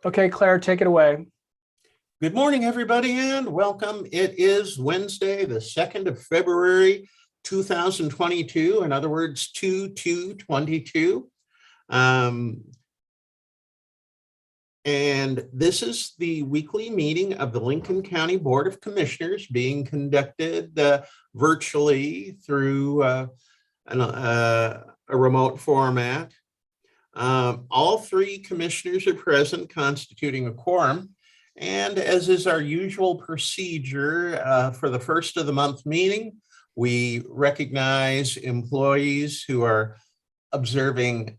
Okay, Claire, take it away. Good morning, everybody, and welcome. It is Wednesday, the 2nd of February, 2022. In other words, 2/2/22. And this is the weekly meeting of the Lincoln County Board of Commissioners being conducted virtually through a remote format. All three commissioners are present, constituting a quorum. And as is our usual procedure for the first of the month meeting, we recognize employees who are observing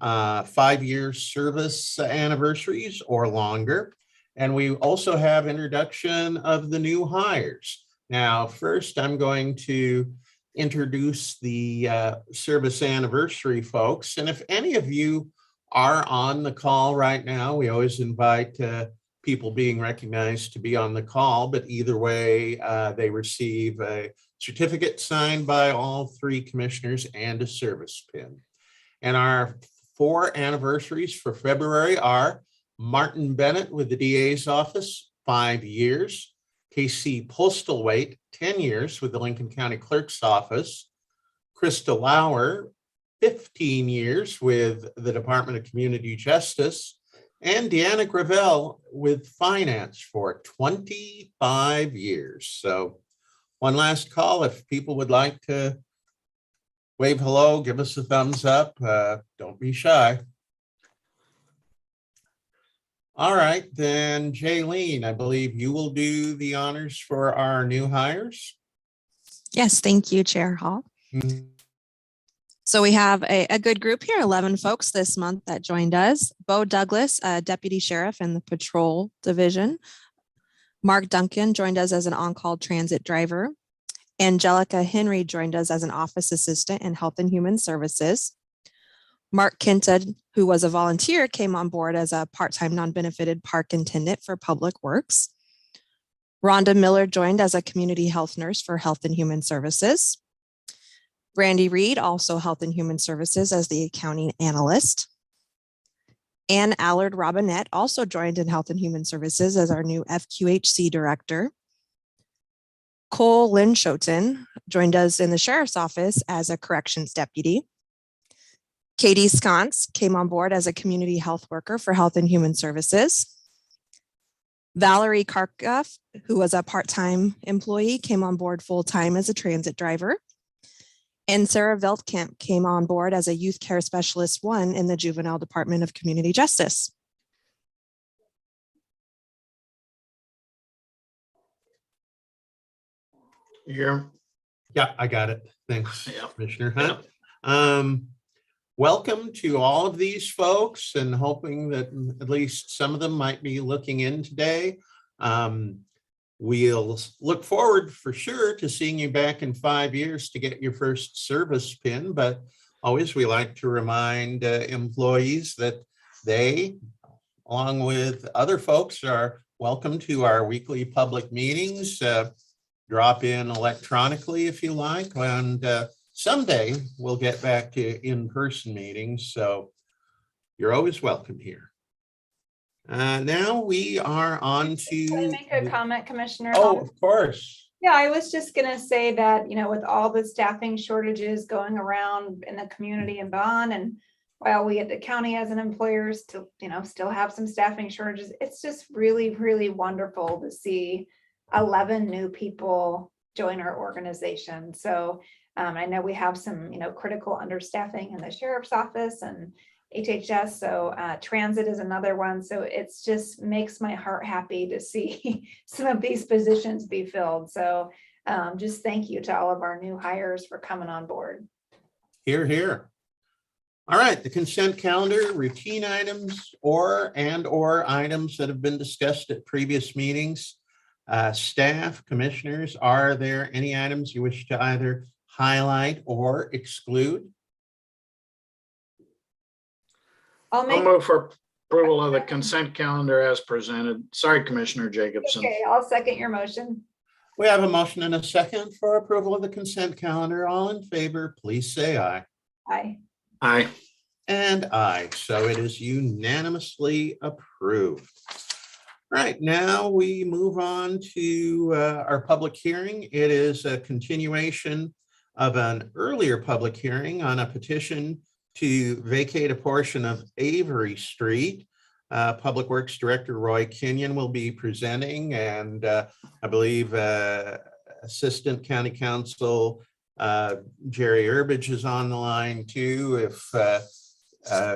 5-year service anniversaries or longer. And we also have introduction of the new hires. Now, first, I'm going to introduce the service anniversary folks. And if any of you are on the call right now, we always invite people being recognized to be on the call, but either way, they receive a certificate signed by all three commissioners and a service pin. And our 4 anniversaries for February are Martin Bennett with the DA's office, 5 years. KC Postlethwaite, 10 years with the Lincoln County Clerk's office. Krista Lauer, 15 years with the Department of Community Justice. And Deanna Gravel with finance for 25 years. So one last call, if people would like to wave hello, give us a thumbs up. Don't be shy. All right, then Jaylene, I believe you will do the honors for our new hires. Yes, thank you, Chair Hall. Mm-hmm. So we have a good group here, 11 folks this month that joined us. Bo Douglas, Deputy Sheriff in the Patrol Division. Mark Duncan joined us as an on-call transit driver. Angelica Henry joined us as an office assistant in Health and Human Services. Mark Kenton, who was a volunteer, came on board as a part-time non-benefited park attendant for Public Works. Rhonda Miller joined as a community health nurse for Health and Human Services. Brandy Reed, also Health and Human Services as the accounting analyst. Ann Allard Robinette also joined in Health and Human Services as our new FQHC director. Cole Linschoten joined us in the Sheriff's Office as a corrections deputy. Katie Sconce came on board as a community health worker for Health and Human Services. Valerie Karkoff, who was a part-time employee, came on board full-time as a transit driver. And Sarah Veldkamp came on board as a youth care specialist 1 in the Juvenile Department of Community Justice. Here. Yeah, I got it. Thanks, Yeah. Commissioner Hunt. Welcome to all of these folks, and hoping that at least some of them might be looking in today. We'll look forward for sure to seeing you back in 5 years to get your first service pin, but always we like to remind employees that they, along with other folks, are welcome to our weekly public meetings. Drop in electronically if you like, and someday we'll get back to in-person meetings, so you're always welcome here. Now we are on to. Can I make a comment, Commissioner? Oh, of course. Yeah, I was just going to say that, with all the staffing shortages going around in the community and beyond, and while we at the county as an employer still, still have some staffing shortages, it's just really, really wonderful to see 11 new people join our organization. So I know we have some, critical understaffing in the Sheriff's Office and HHS. So transit is another one. So it's just makes my heart happy to see some of these positions be filled. So just thank you to all of our new hires for coming on board. Hear, hear. All right, the consent calendar, routine items or items that have been discussed at previous meetings. Staff, commissioners, are there any items you wish to either highlight or exclude? I'll move for approval of the consent calendar as presented. Sorry, Commissioner Jacobson. Okay, I'll second your motion. We have a motion and a second for approval of the consent calendar. All in favor, please say aye. Aye. Aye. And aye, so it is unanimously approved. Right, now we move on to our public hearing. It is a continuation of an earlier public hearing on a petition to vacate a portion of Avery Street. Public Works Director Roy Kenyon will be presenting, and I believe Assistant County Counsel Jerry Herbert is on the line too, if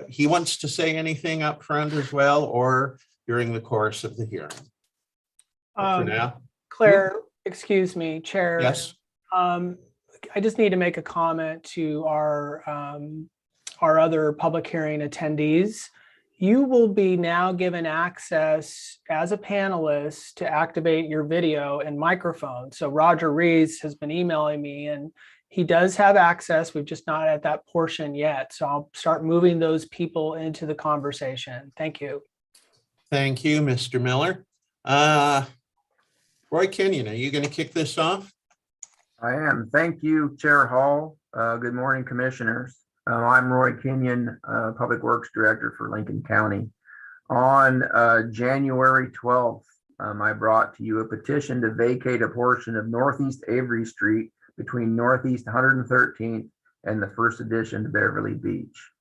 he wants to say anything up front as well, or during the course of the hearing. But for now, Claire, excuse me, Chair. yes. I just need to make a comment to our other public hearing attendees. You will be now given access as a panelist to activate your video and microphone. So Roger Reese has been emailing me, and he does have access. We've just not at that portion yet. So I'll start moving those people into the conversation. Thank you. Thank you, Mr. Miller. Roy Kenyon, are you going to kick this off? I am. Thank you, Chair Hall. Good morning, Commissioners. I'm Roy Kenyon, Public Works Director for Lincoln County. On January 12th, I brought to you a petition to vacate a portion of Northeast Avery Street between Northeast 113th and the First Addition to Beverly Beach.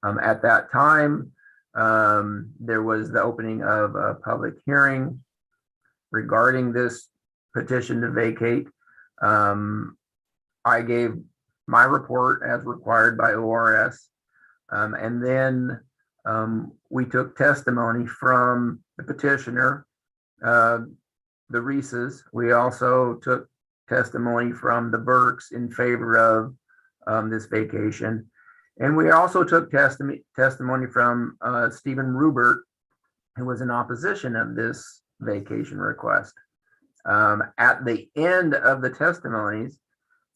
At that time, there was the opening of a public hearing regarding this petition to vacate. I gave my report as required by ORS, and then we took testimony from the petitioner, the Reeses. We also took testimony from the Burks in favor of this vacation. And we also took testimony from Stephen Rubert, who was in opposition of this vacation request. At the end of the testimonies,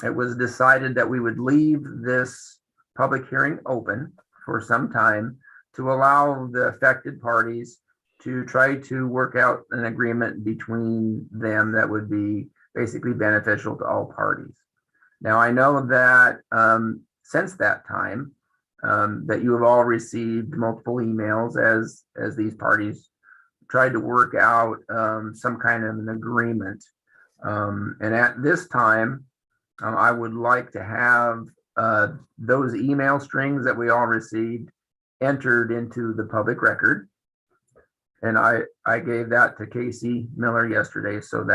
it was decided that we would leave this public hearing open for some time to allow the affected parties to try to work out an agreement between them that would be basically beneficial to all parties. Now, I know that since that time, that you have all received multiple emails as these parties tried to work out some kind of an agreement. And at this time, I would like to have those email strings that we all received entered into the public record. And I gave that to Casey Miller yesterday so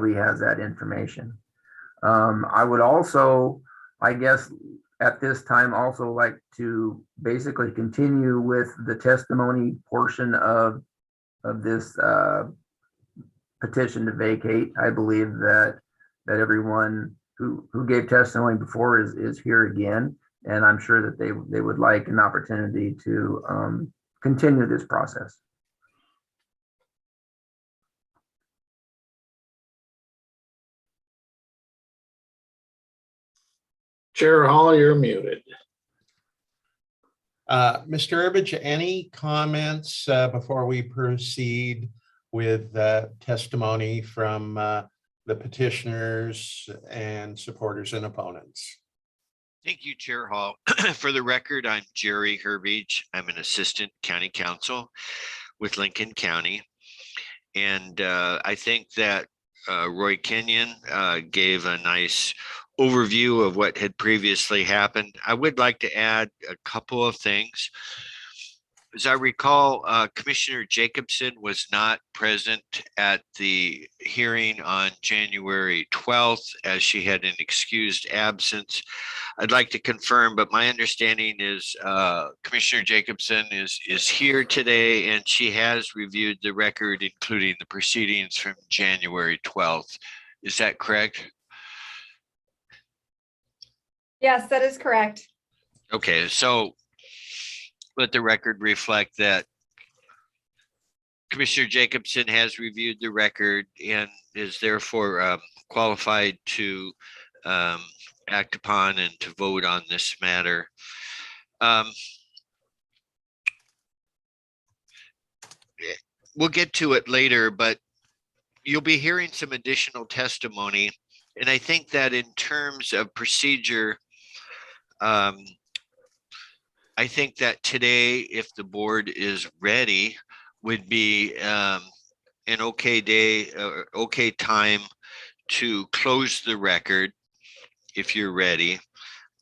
he has that information. I would also, I guess, at this time also like to basically continue with the testimony portion of this petition to vacate. I believe that everyone who gave testimony before is here again, and I'm sure that they would like an opportunity to continue this process. Chair Hall, you're muted. Mr. Herbert, any comments before we proceed with testimony from the petitioners and supporters and opponents? Thank you, Chair Hall. For the record, I'm Jerry Herbech. I'm an assistant county counsel with Lincoln County. And I think that Roy Kenyon gave a nice overview of what had previously happened. I would like to add a couple of things. As I recall, Commissioner Jacobson was not present at the hearing on January 12th as she had an excused absence. I'd like to confirm, but my understanding is Commissioner Jacobson is here today, and she has reviewed the record, including the proceedings from January 12th. Is that correct? Yes, that is correct. Okay, so let the record reflect that Commissioner Jacobson has reviewed the record and is therefore qualified to act upon and to vote on this matter. We'll get to it later, but you'll be hearing some additional testimony. And I think that in terms of procedure, I I think that today, if the board is ready, would be an okay day, okay time to close the record, if you're ready,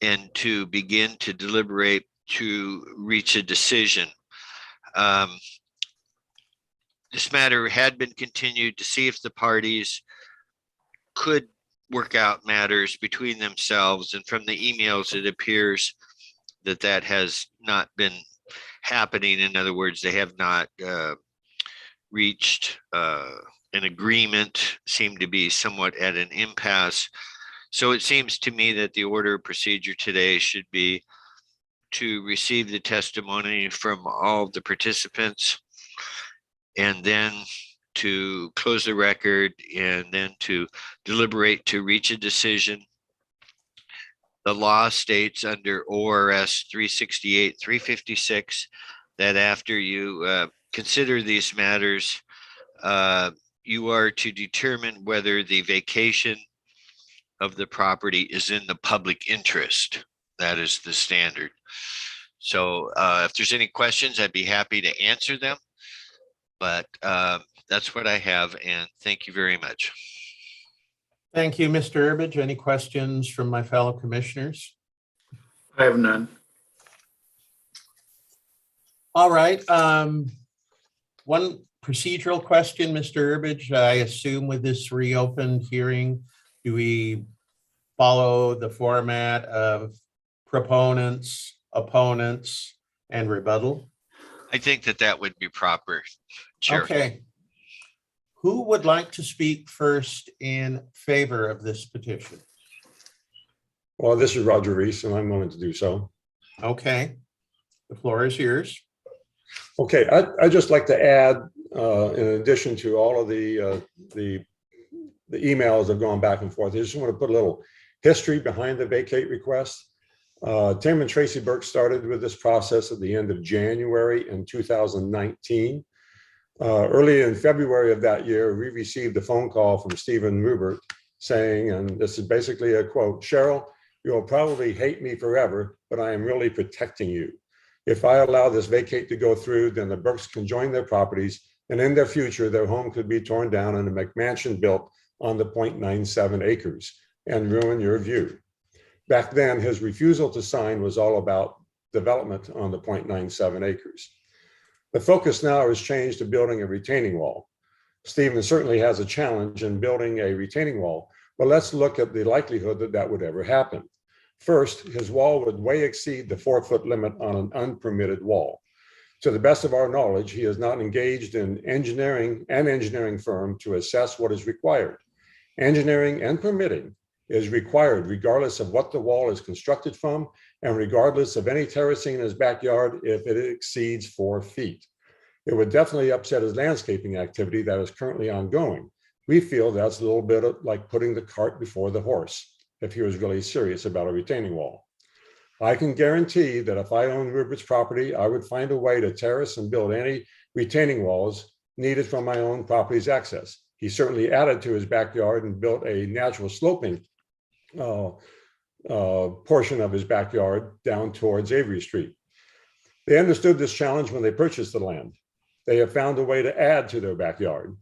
and to begin to deliberate to reach a decision. This matter had been continued to see if the parties could work out matters between themselves. And from the emails, it appears that that has not been happening. In other words, they have not reached an agreement, seem to be somewhat at an impasse. So it seems to me that the order of procedure today should be to receive the testimony from all of the participants, and then to close the record, and then to deliberate to reach a decision. The law states under ORS 368-356 that after you consider these matters, you are to determine whether the vacation of the property is in the public interest. That is the standard. So if there's any questions, I'd be happy to answer them. But that's what I have, and thank you very much. Thank you, Mr. Herbert. Any questions from my fellow commissioners? I have none. All right. One procedural question, Mr. Herbert. I assume with this reopened hearing, do we follow the format of proponents, opponents, and rebuttal? I think that that would be proper, Chair. Okay. Who would like to speak first in favor of this petition? Well, this is Roger Reese, and I'm willing to do so. Okay, the floor is yours. Okay, I'd just like to add, in addition to all of the emails that have gone back and forth, I just want to put a little history behind the vacate request. Tim and Tracy Burks started with this process at the end of January in 2019. Early in February of that year, we received a phone call from Stephen Rubert saying, and this is basically a quote, "Cheryl, you'll probably hate me forever, but I am really protecting you. If I allow this vacate to go through, then the Burks can join their properties, and in their future, their home could be torn down and a McMansion built on the 0.97 acres and ruin your view." Back then, his refusal to sign was all about development on the 0.97 acres. The focus now has changed to building a retaining wall. Stephen certainly has a challenge in building a retaining wall, but let's look at the likelihood that that would ever happen. First, his wall would way exceed the 4-foot limit on an unpermitted wall. To the best of our knowledge, he is not engaged in an engineering firm to assess what is required. Engineering and permitting is required regardless of what the wall is constructed from and regardless of any terracing in his backyard if it exceeds 4 feet. It would definitely upset his landscaping activity that is currently ongoing. We feel that's a little bit like putting the cart before the horse if he was really serious about a retaining wall. I can guarantee that if I owned Rubert's property, I would find a way to terrace and build any retaining walls needed from my own property's access. He certainly added to his backyard and built a natural sloping portion of his backyard down towards Avery Street. They understood this challenge when they purchased the land. They have found a way to add to their backyard.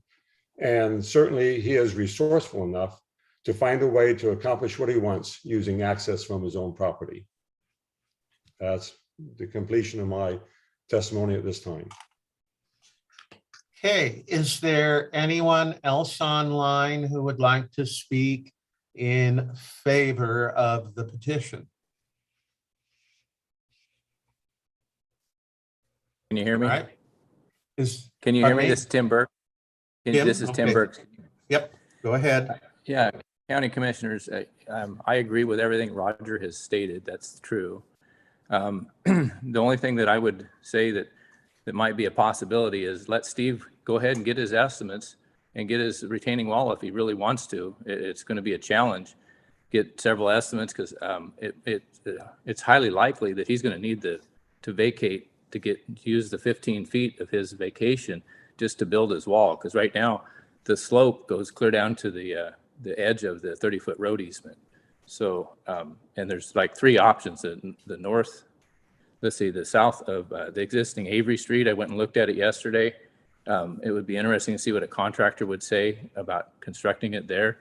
And certainly he is resourceful enough to find a way to accomplish what he wants using access from his own property. That's the completion of my testimony at this time. Okay, is there anyone else online who would like to speak in favor of the petition? Can you hear me? All right. Can you hear pardon me? me? This is Tim Burke. Tim? This is Tim Okay. Burke. Yep, go ahead. Yeah, County Commissioners, I agree with everything Roger has stated. That's true. The only thing that I would say that might be a possibility is let Steve go ahead and get his estimates and get his retaining wall if he really wants to. It's going to be a challenge. Get several estimates because it's highly likely that he's going to need to vacate to use the 15 feet of his vacation just to build his wall. Because right now the slope goes clear down to the edge of the 30-foot road easement. So, and there's like 3 options: the let's see, the south of the existing Avery Street. I went and looked at it yesterday. It would be interesting to see what a contractor would say about constructing it there.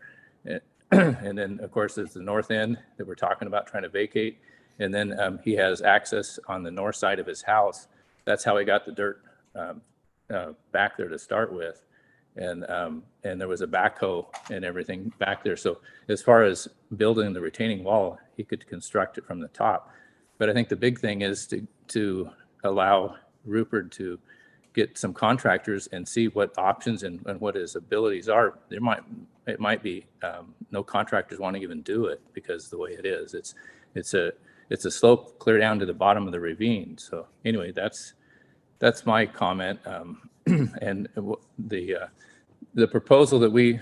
And then, of course, there's the north end that we're talking about trying to vacate. And then he has access on the north side of his house. That's how he got the dirt back there to start with. And there was a backhoe and everything back there. So as far as building the retaining wall, he could construct it from the top. But I think the big thing is to allow Rupert to get some contractors and see what options and what his abilities are. It might be no contractors want to even do it because the way it is, it's a slope clear down to the bottom of the ravine. So anyway, that's my comment. And the proposal that we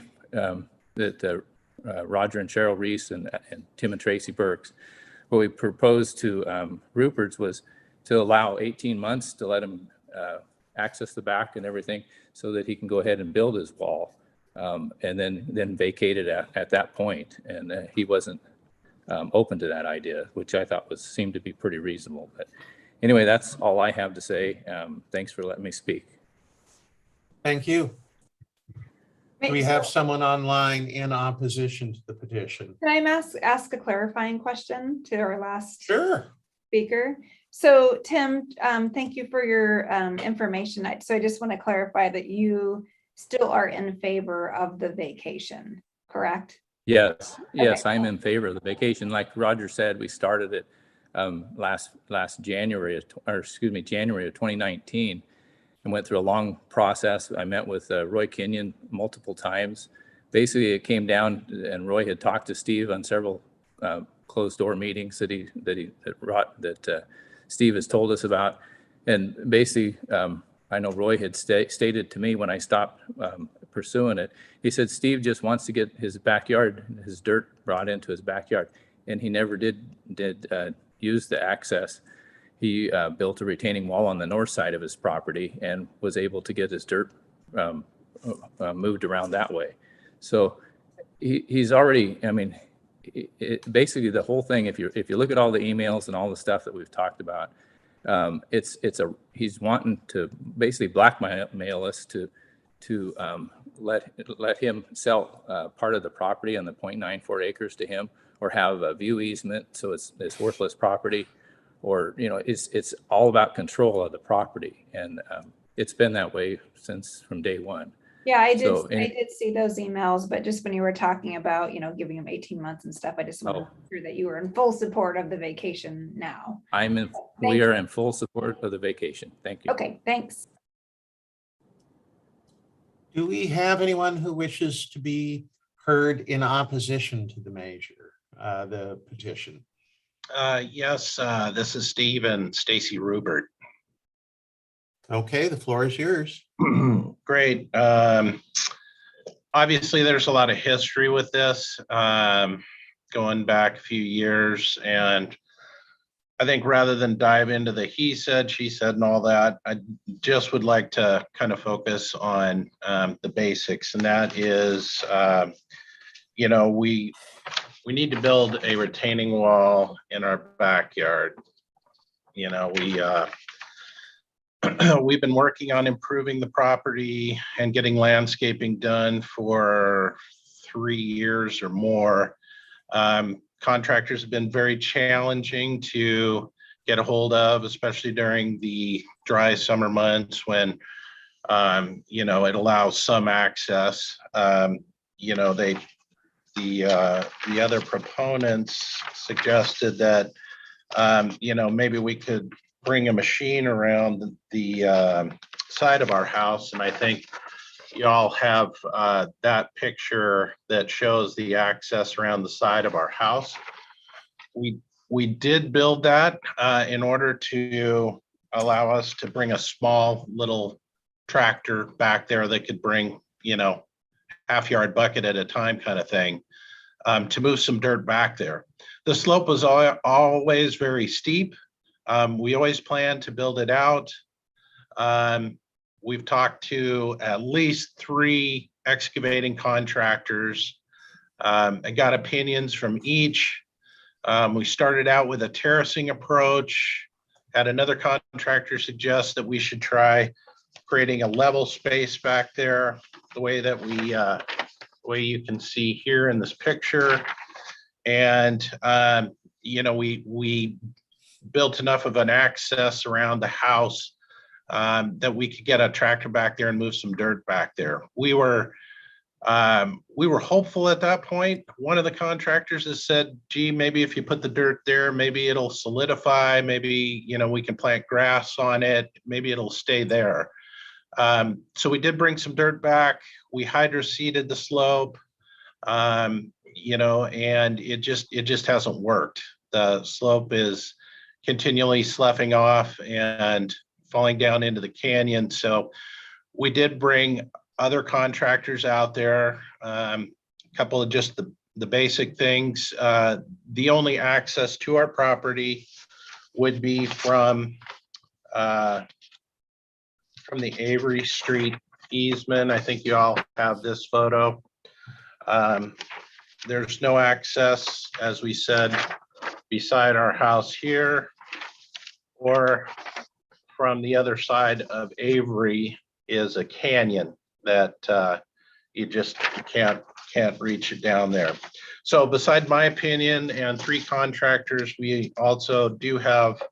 Roger and Cheryl Reese and Tim and Tracy Burks, what we proposed to Rupert's was to allow 18 months to let him access the back and everything so that he can go ahead and build his wall, and then vacate it at that point. And he wasn't open to that idea, which I thought seemed to be pretty reasonable. But anyway, that's all I have to say. Thanks for letting me speak. Thank you. Do we have someone online in opposition to the petition? Can I ask a clarifying question to our last Sure. speaker? So Tim, thank you for your information. So I just want to clarify that you still are in favor of the vacation, correct? Yes, yes, Okay. I'm in favor of the vacation. Like Roger said, we started it last January, January of 2019, and went through a long process. I met with Roy Kenyon multiple times. Basically, it came down, and Roy had talked to Steve on several closed door meetings that Steve has told us about. And basically, I know Roy had stated to me when I stopped pursuing it, he said, Steve just wants to get his backyard, his dirt brought into his backyard. And he never did use the access. He built a retaining wall on the north side of his property and was able to get his dirt moved around that way. So he's already, I mean, basically the whole thing, if you look at all the emails and all the stuff that we've talked about, he's wanting to basically blackmail us to let him sell part of the property on the 0.94 acres to him, or have a view easement, so it's worthless property, or it's all about control of the property, and it's been that way from day one. Yeah, I did see those emails, but just when you were talking about, giving them 18 months and stuff, I just wanted to make sure that you were in full support of the vacation now. We are in full support of the vacation. Thank you. Okay, thanks. Do we have anyone who wishes to be heard in opposition to the the petition? Yes, this is Steve and Stacy Rubert. Okay, the floor is yours. Great. Obviously, there's a lot of history with this, going back a few years. And I think rather than dive into the he said, she said, and all that, I just would like to kind of focus on the basics. And that is, we need to build a retaining wall in our backyard. We've been working on improving the property and getting landscaping done for 3 years or more. Contractors have been very challenging to get a hold of, especially during the dry summer months when, it allows some access. The other proponents suggested that, maybe we could bring a machine around the side of our house. And I think y'all have that picture that shows the access around the side of our house. We did build that in order to allow us to bring a small little tractor back there that could bring, half-yard bucket at a time kind of thing, to move some dirt back there. The slope was always very steep. We always planned to build it out. We've talked to at least 3 excavating contractors. I got opinions from each. We started out with a terracing approach, Had another contractor suggest that we should try creating a level space back there, the way that way you can see here in this picture. And, we built enough of an access around the house that we could get a tractor back there and move some dirt back there. We were hopeful at that point. One of the contractors has said, gee, maybe if you put the dirt there, maybe it'll solidify, maybe, we can plant grass on it, maybe it'll stay there. So we did bring some dirt back. We hydro-seeded the slope, and it just hasn't worked. The slope is continually sloughing off and falling down into the canyon. So we did bring other contractors out there, a couple of just the basic things. The only access to our property would be from the Avery Street easement. I think you all have this photo. There's no access, as we said, beside our house here, or from the other side of Avery is a canyon that you can't reach it down there. So beside my opinion and 3 contractors, we also do have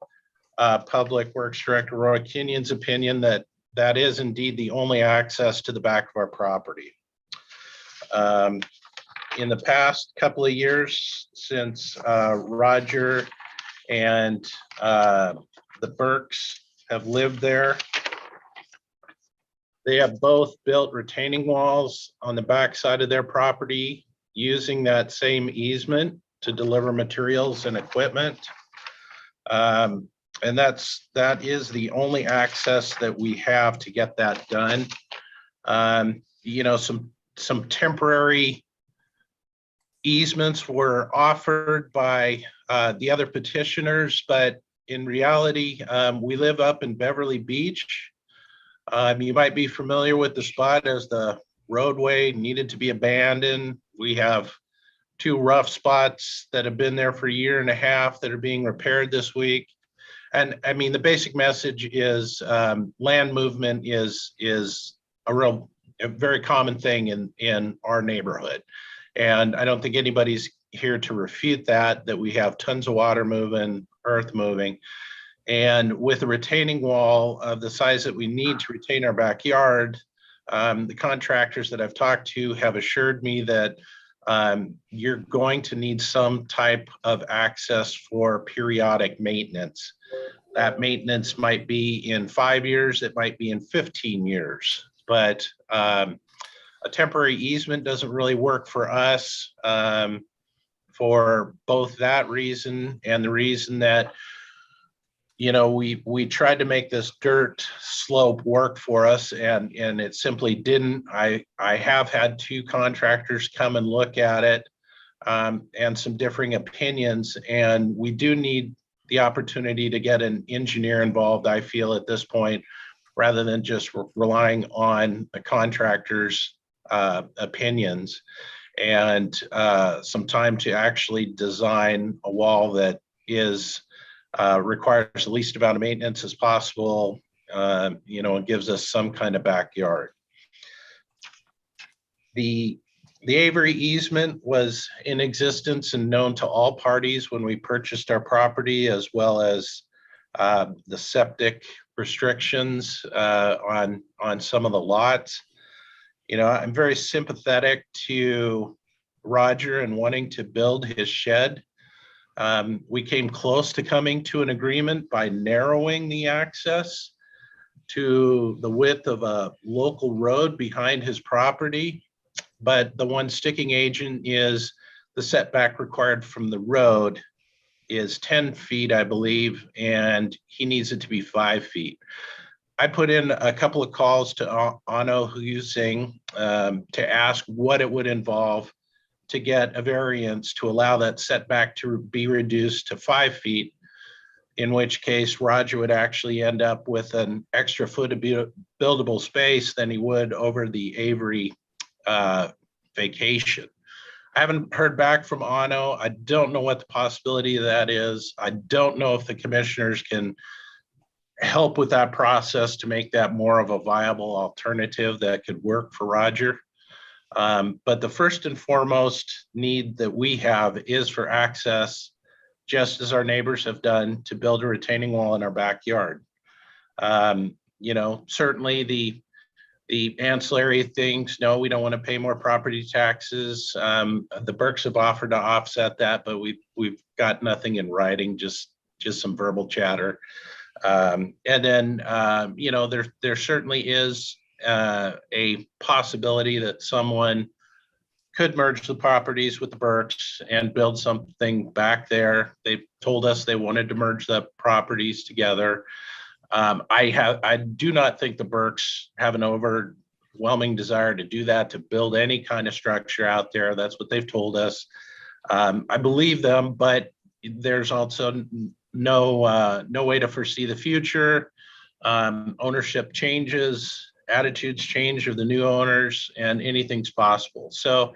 Public Works Director Roy Kenyon's opinion that is indeed the only access to the back of our property. In the past couple of years, since Roger and the Burks have lived there, they have both built retaining walls on the back side of their property using that same easement to deliver materials and equipment. And that is the only access that we have to get that done. Some temporary easements were offered by the other petitioners, but in reality, we live up in Beverly Beach. You might be familiar with the spot as the roadway needed to be abandoned. We have 2 rough spots that have been there for a year and a half that are being repaired this week. And I mean, the basic message is land movement is a very common thing in our neighborhood. And I don't think anybody's here to refute that we have tons of water moving, earth moving. And with a retaining wall of the size that we need to retain our backyard, the contractors that I've talked to have assured me that you're going to need some type of access for periodic maintenance. That maintenance might be in 5 years, it might be in 15 years, but a temporary easement doesn't really work for us for both that reason and the reason that we tried to make this dirt slope work for us and it simply didn't. I have had 2 contractors come and look at it and some differing opinions, and we do need the opportunity to get an engineer involved, I feel, at this point, rather than just relying on the contractor's opinions, and some time to actually design a wall that requires the least amount of maintenance as possible, and gives us some kind of backyard. The Avery easement was in existence and known to all parties when we purchased our property, as well as the septic restrictions on some of the lots. I'm very sympathetic to Roger and wanting to build his shed. We came close to coming to an agreement by narrowing the access to the width of a local road behind his property. But the one sticking agent is the setback required from the road is 10 feet, I believe, and he needs it to be 5 feet. I put in a couple of calls to Ano Husing to ask what it would involve to get a variance to allow that setback to be reduced to 5 feet, in which case Roger would actually end up with an extra foot of buildable space than he would over the Avery vacation. I haven't heard back from Ano. I don't know what the possibility of that is. I don't know if the commissioners can help with that process to make that more of a viable alternative that could work for Roger. But the first and foremost need that we have is for access, just as our neighbors have done, to build a retaining wall in our backyard. Certainly the ancillary things, no, we don't want to pay more property taxes. The Burks have offered to offset that, but we've got nothing in writing, just some verbal chatter. And then, there certainly is a possibility that someone could merge the properties with the Burks and build something back there. They told us they wanted to merge the properties together. I do not think the Burks have an overwhelming desire to do that, to build any kind of structure out there. That's what they've told us. I believe them, but there's also no way to foresee the future. Ownership changes, attitudes change of the new owners, and anything's possible. So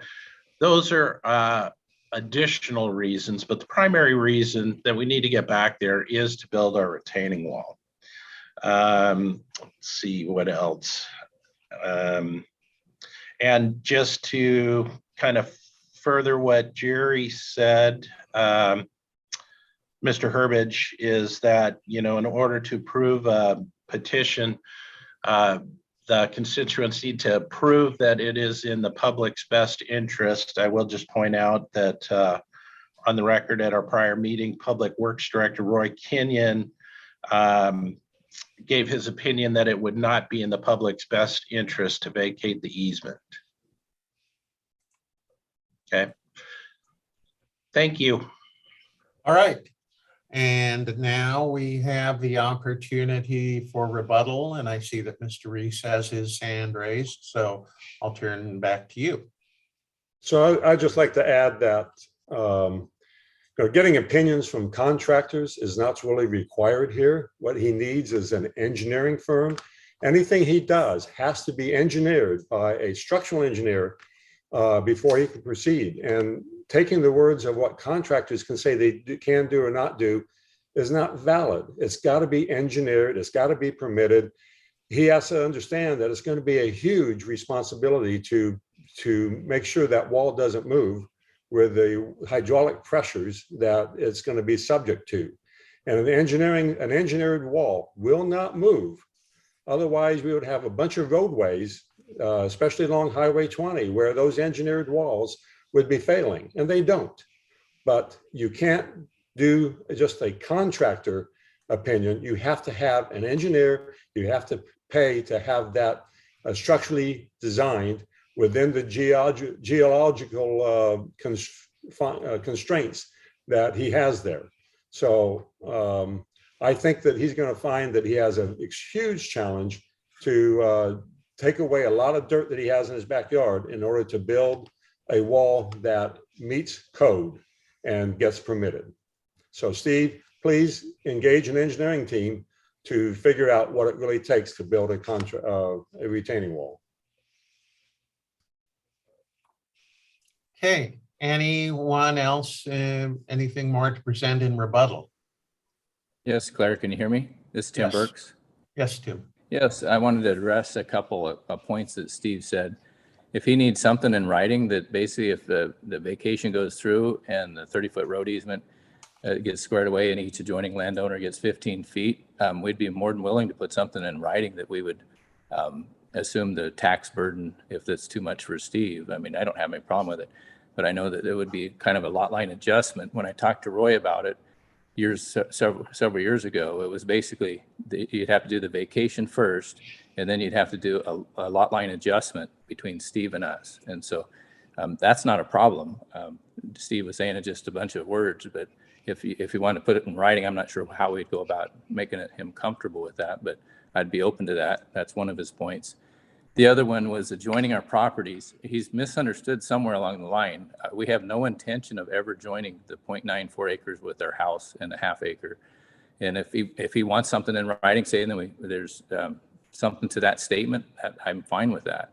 those are additional reasons, but the primary reason that we need to get back there is to build our retaining wall. Let's see what else. And just to kind of further what Jerry said, Mr. Herbech, is that, in order to approve a petition, the constituents need to prove that it is in the public's best interest. I will just point out that on the record at our prior meeting, Public Works Director Roy Kenyon gave his opinion that it would not be in the public's best interest to vacate the easement. Okay. Thank you. All right. And now we have the opportunity for rebuttal, and I see that Mr. Reese has his hand raised, so I'll turn back to you. So I'd just like to add that getting opinions from contractors is not really required here. What he needs is an engineering firm. Anything he does has to be engineered by a structural engineer before he can proceed. And taking the words of what contractors can say they can do or not do is not valid. It's got to be engineered. It's got to be permitted. He has to understand that it's going to be a huge responsibility to make sure that wall doesn't move with the hydraulic pressures that it's going to be subject to. And an engineered wall will not move. Otherwise, we would have a bunch of roadways, especially along Highway 20, where those engineered walls would be failing, and they don't. But you can't do just a contractor opinion. You have to have an engineer. You have to pay to have that structurally designed within the geological constraints that he has there. So I think that he's going to find that he has a huge challenge to take away a lot of dirt that he has in his backyard in order to build a wall that meets code and gets permitted. So Steve, please engage an engineering team to figure out what it really takes to build a retaining wall. Okay, anyone else, anything more to present in rebuttal? Yes, Claire, can you hear me? This is Tim Yes. Burks. Yes, Tim. Yes, I wanted to address a couple of points that Steve said. If he needs something in writing that basically if the vacation goes through and the 30-foot road easement gets squared away and each adjoining landowner gets 15 feet, we'd be more than willing to put something in writing that we would assume the tax burden if that's too much for Steve. I mean, I don't have any problem with it, but I know that it would be kind of a lot line adjustment. When I talked to Roy about it several years ago, it was basically you'd have to do the vacation first, and then you'd have to do a lot line adjustment between Steve and us. And so that's not a problem. Steve was saying it just a bunch of words, but if you want to put it in writing, I'm not sure how we'd go about making him comfortable with that, but I'd be open to that. That's one of his points. The other one was adjoining our properties. He's misunderstood somewhere along the line. We have no intention of ever joining the 0.94 acres with our house and a half acre. And if he wants something in writing saying that there's something to that statement, I'm fine with that.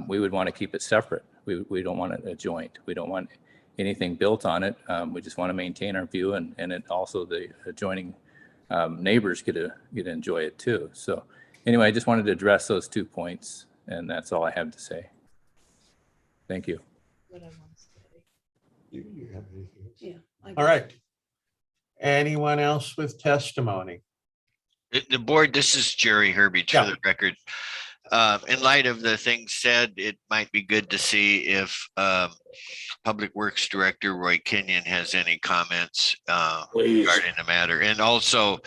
We would want to keep it separate. We don't want it joint. We don't want anything built on it. We just want to maintain our view and it also the adjoining neighbors get to enjoy it too. So anyway, I just wanted to address those 2 points, and that's all I have to say. Thank you. You have anything else? Yeah. All right. Anyone else with testimony? The board, this is Jerry Herbert Yeah. for the record. In light of the things said, it might be good to see if Public Works Director Roy Kenyon has any comments Please. regarding the matter. And also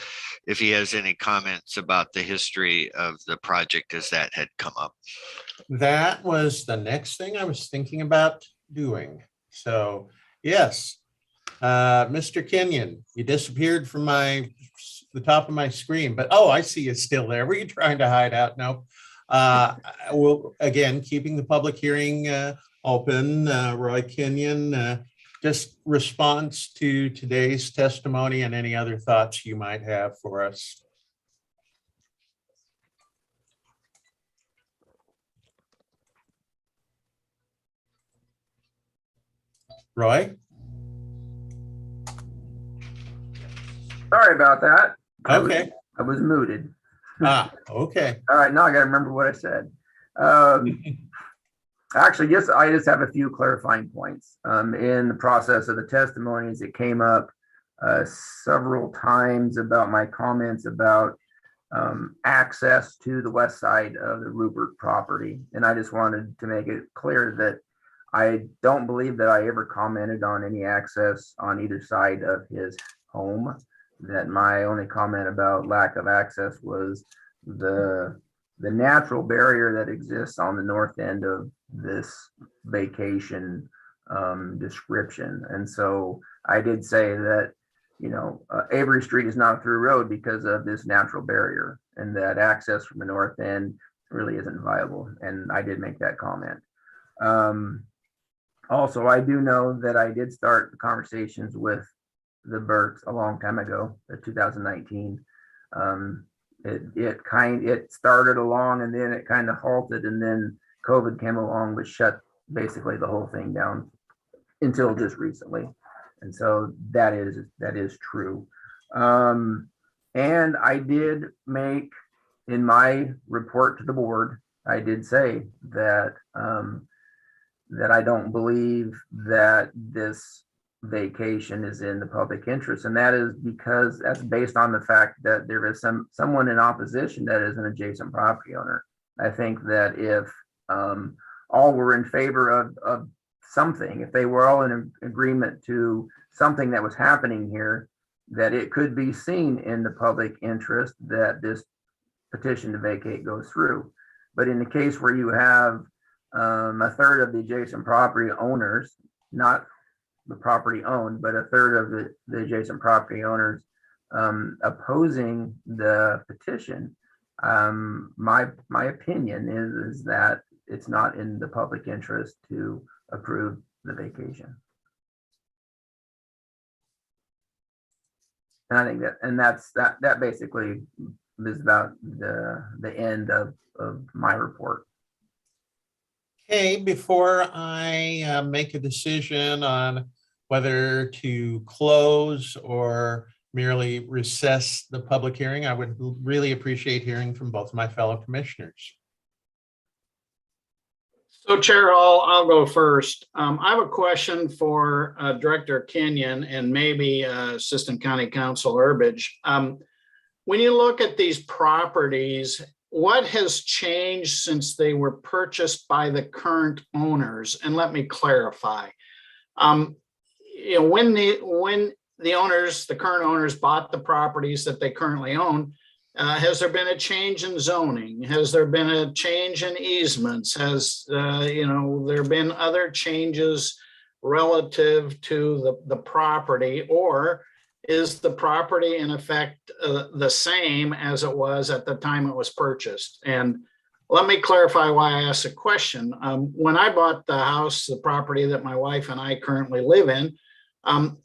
if he has any comments about the history of the project as that had come up. That was the next thing I was thinking about doing. So, yes, Mr. Kenyon, you disappeared from the top of my screen, but oh, I see you still there. Were you trying to hide out? No. Well, again, keeping the public hearing open, Roy Kenyon, just response to today's testimony and any other thoughts you might have for us. Roy? Sorry about that. Okay. I was muted. Okay. All right, now I gotta remember what I said. Actually, I just have a few clarifying points. In the process of the testimonies, it came up several times about my comments about access to the west side of the Rubert property. And I just wanted to make it clear that I don't believe that I ever commented on any access on either side of his home. That my only comment about lack of access was the natural barrier that exists on the north end of this vacation description. And so I did say that, Avery Street is not a through road because of this natural barrier, and that access from the north end really isn't viable. And I did make that comment. Also, I do know that I did start the conversations with the Burks a long time ago, 2019. It started along and then it kind of halted, and then COVID came along, which shut basically the whole thing down until just recently. And so that is true. And I did make, in my report to the board, I did say that that I don't believe that this vacation is in the public interest, and that is because that's based on the fact that there is someone in opposition that is an adjacent property owner. I think that if all were in favor of something, if they were all in agreement to something that was happening here, that it could be seen in the public interest that this petition to vacate goes through. But in the case where you have a third of the adjacent property owners, not the property owned, but a third of the adjacent property owners opposing the petition, my opinion is that it's not in the public interest to approve the vacation. And I think that basically is about the end of my report. Okay, before I make a decision on whether to close or merely recess the public hearing, I would really appreciate hearing from both my fellow commissioners. So Chair, I'll go first. I have a question for Director Kenyon and maybe Assistant County Counsel Herbech. When you look at these properties, what has changed since they were purchased by the current owners? And let me clarify. When the current owners bought the properties that they currently own, has there been a change in zoning? Has there been a change in easements? Has there been other changes relative to the property, or is the property in effect the same as it was at the time it was purchased? And let me clarify why I asked the question. When I bought the house, the property that my wife and I currently live in,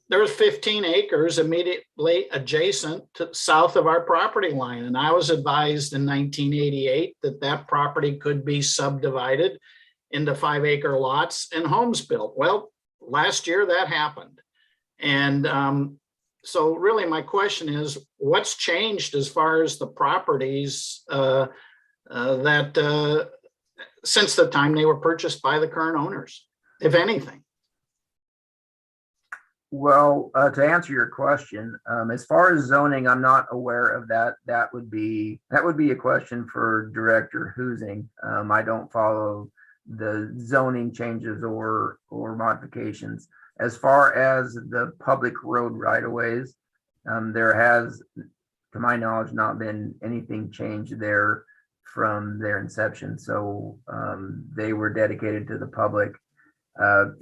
there was 15 acres immediately adjacent to south of our property line. And I was advised in 1988 that property could be subdivided into 5-acre lots and homes built. Well, last year that happened. And So really my question is, what's changed as far as the properties that since the time they were purchased by the current owners, if anything? Well, to answer your question, as far as zoning, I'm not aware of that. That would be a question for Director Housing. I don't follow the zoning changes or modifications. As far as the public road right-of-ways, there has, to my knowledge, not been anything changed there from their inception. So they were dedicated to the public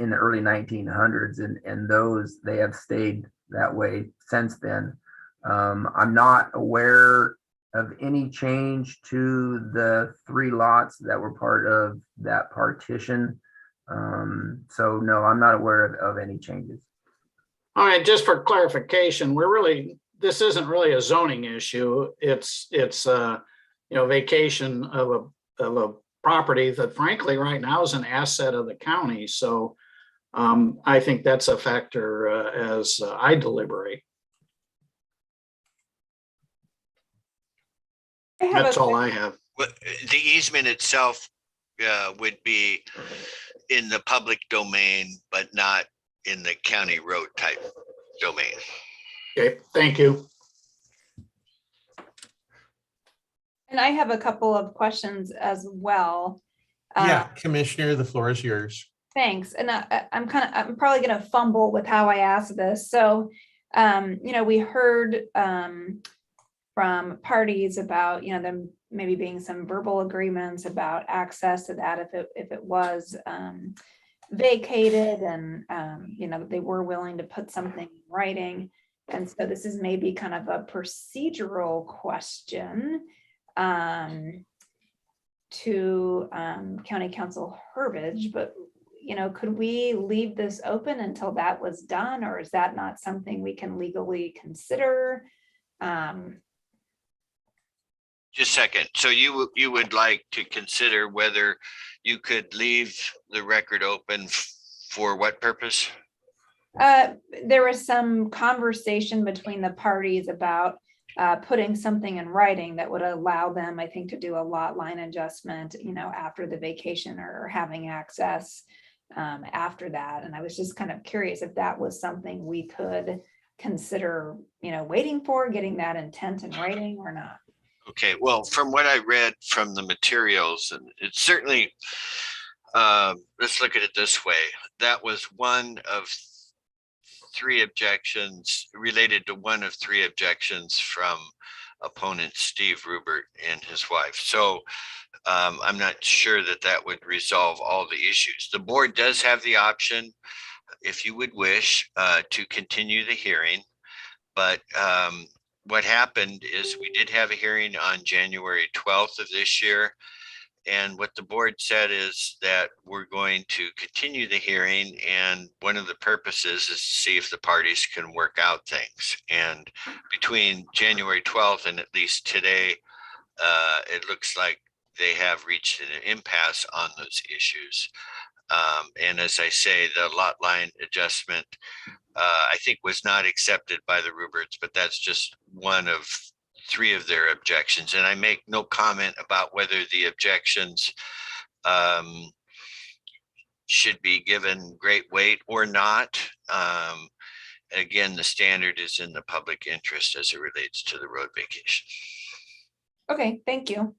in the early 1900s, and those, they have stayed that way since then. I'm not aware of any change to the 3 lots that were part of that partition. So no, I'm not aware of any changes. All right, just for clarification, this isn't really a zoning issue. It's vacation of a property that frankly right now is an asset of the county. So I think that's a factor as I deliberate. That's all I have. Well, the easement itself would be in the public domain, but not in the county road type domain. Okay, thank you. And I have a couple of questions as well. Yeah, Commissioner, the floor is yours. Thanks. And I'm probably going to fumble with how I ask this. So, we heard from parties about, them maybe being some verbal agreements about access to that if it was vacated, and they were willing to put something in writing. And so this is maybe kind of a procedural question to County Council Herbert, but could we leave this open until that was done, or is that not something we can legally consider? Just a second. So you would like to consider whether you could leave the record open for what purpose? There was some conversation between the parties about putting something in writing that would allow them, I think, to do a lot line adjustment, after the vacation, or having access after that. And I was just kind of curious if that was something we could consider, waiting for, getting that intent in writing or not. Okay, well, from what I read from the materials, and it's certainly, let's look at it this way. That was one of 3 objections, related to one of 3 objections from opponent Steve Rubert and his wife. So I'm not sure that would resolve all the issues. The board does have the option, if you would wish, to continue the hearing. But what happened is we did have a hearing on January 12th of this year. And what the board said is that we're going to continue the hearing, and one of the purposes is to see if the parties can work out things. And between January 12th and at least today, it looks like they have reached an impasse on those issues. And as I say, the lot line adjustment, I think, was not accepted by the Ruberts, but that's just one of 3 of their objections. And I make no comment about whether the objections should be given great weight or not. Again, the standard is in the public interest as it relates to the road vacation. Okay, thank you.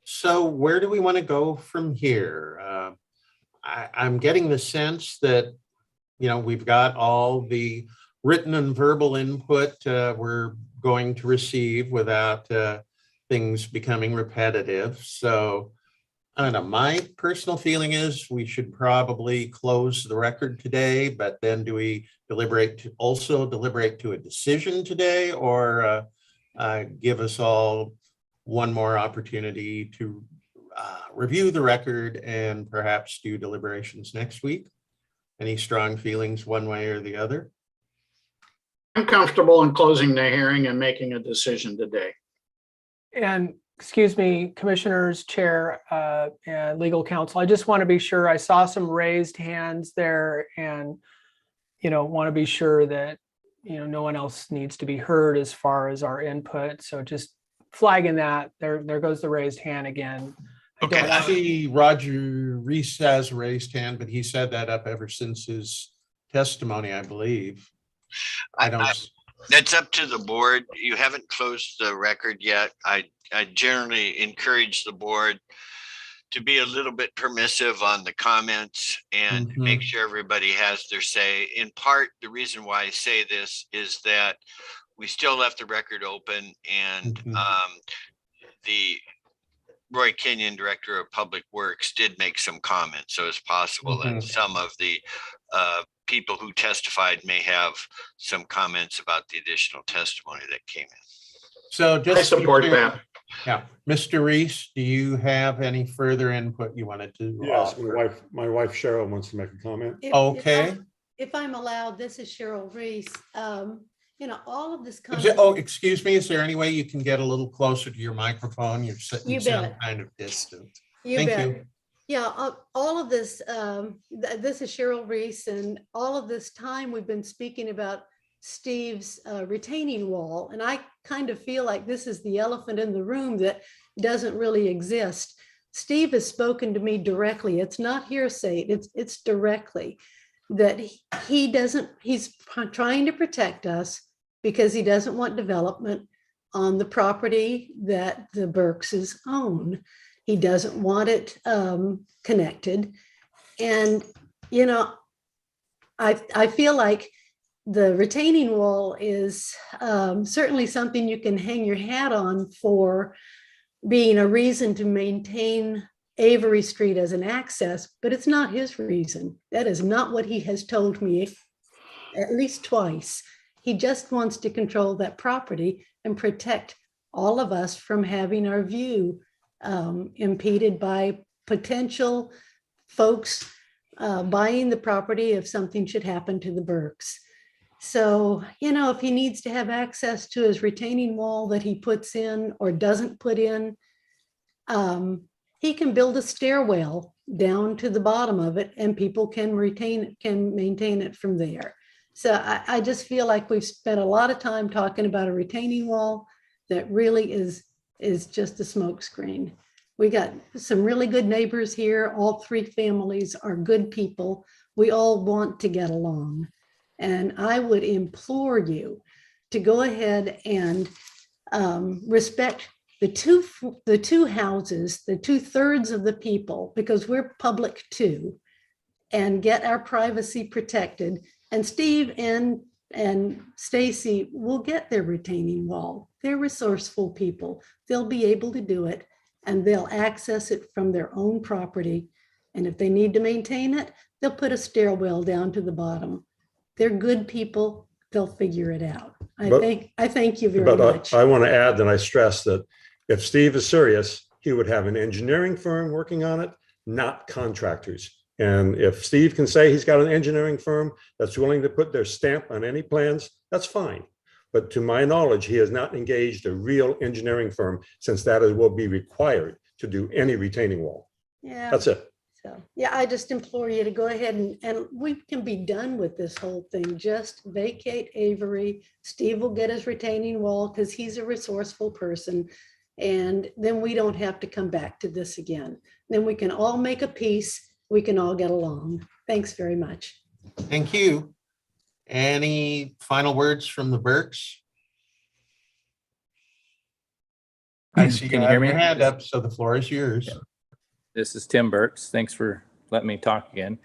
So where do we want to go from here? I'm getting the sense that, we've got all the written and verbal input we're going to receive without things becoming repetitive. So I don't know, my personal feeling is we should probably close the record today, but then do we deliberate to a decision today, or give us all one more opportunity to review the record and perhaps do deliberations next week? Any strong feelings one way or the other? I'm comfortable in closing the hearing and making a decision today. And excuse me, Commissioners, Chair, and Legal Counsel, I just want to be sure. I saw some raised hands there, and want to be sure that, no one else needs to be heard as far as our input. So just flagging that, there goes the raised hand again. Okay. I see Roger Reese has a raised hand, but he said that up ever since his testimony, I believe. I don't. That's up to the board. You haven't closed the record yet. I generally encourage the board to be a little bit permissive on the comments and make sure everybody has their say. In part, the reason why I say this is that we still left the record open, and the Roy Kenyon, Director of Public Works, did make some comments. So it's possible that some of the people who testified may have some comments about the additional testimony that came in. So just I support that. Yeah, Mr. Reese, do you have any further input you wanted to Yes, offer? my wife Cheryl wants to make a comment. Okay. If I'm allowed, this is Cheryl Reese. All of this Oh, excuse me, is there any way you can get a little closer to your microphone? You sound bet. kind of distant. You Thank bet. you. Yeah, all of this, this is Cheryl Reese, and all of this time we've been speaking about Steve's retaining wall. And I kind of feel like this is the elephant in the room that doesn't really exist. Steve has spoken to me directly. It's not hearsay, it's directly that he's trying to protect us because he doesn't want development on the property that the Burkses own. He doesn't want it connected. And, I feel like the retaining wall is certainly something you can hang your hat on for being a reason to maintain Avery Street as an access, but it's not his reason. That is not what he has told me at least twice. He just wants to control that property and protect all of us from having our view impeded by potential folks buying the property if something should happen to the Burks. So, if he needs to have access to his retaining wall that he puts in or doesn't put in, he can build a stairwell down to the bottom of it and people can maintain it from there. So I just feel like we've spent a lot of time talking about a retaining wall that really is just a smokescreen. We got some really good neighbors here. All three families are good people. We all want to get along. And I would implore you to go ahead and respect the two houses, the 2/3 of the people, because we're public too, and get our privacy protected. And Steve and Stacy will get their retaining wall. They're resourceful people. They'll be able to do it, and they'll access it from their own property. And if they need to maintain it, they'll put a stairwell down to the bottom. They're good people. They'll figure it out. I thank you very much. I want to add that I stress that if Steve is serious, he would have an engineering firm working on it, not contractors. And if Steve can say he's got an engineering firm that's willing to put their stamp on any plans, that's fine. But to my knowledge, he has not engaged a real engineering firm, since that will be required to do any retaining wall. Yeah. That's it. So, yeah, I just implore you to go ahead and we can be done with this whole thing. Just vacate Avery. Steve will get his retaining wall because he's a resourceful person. And then we don't have to come back to this again. Then we can all make a peace. We can all get along. Thanks very much. Thank you. Any final words from the Burks? I see Can you hear me? your hand up, so the floor is yours. Yeah. This is Tim Burks. Thanks for letting me talk again.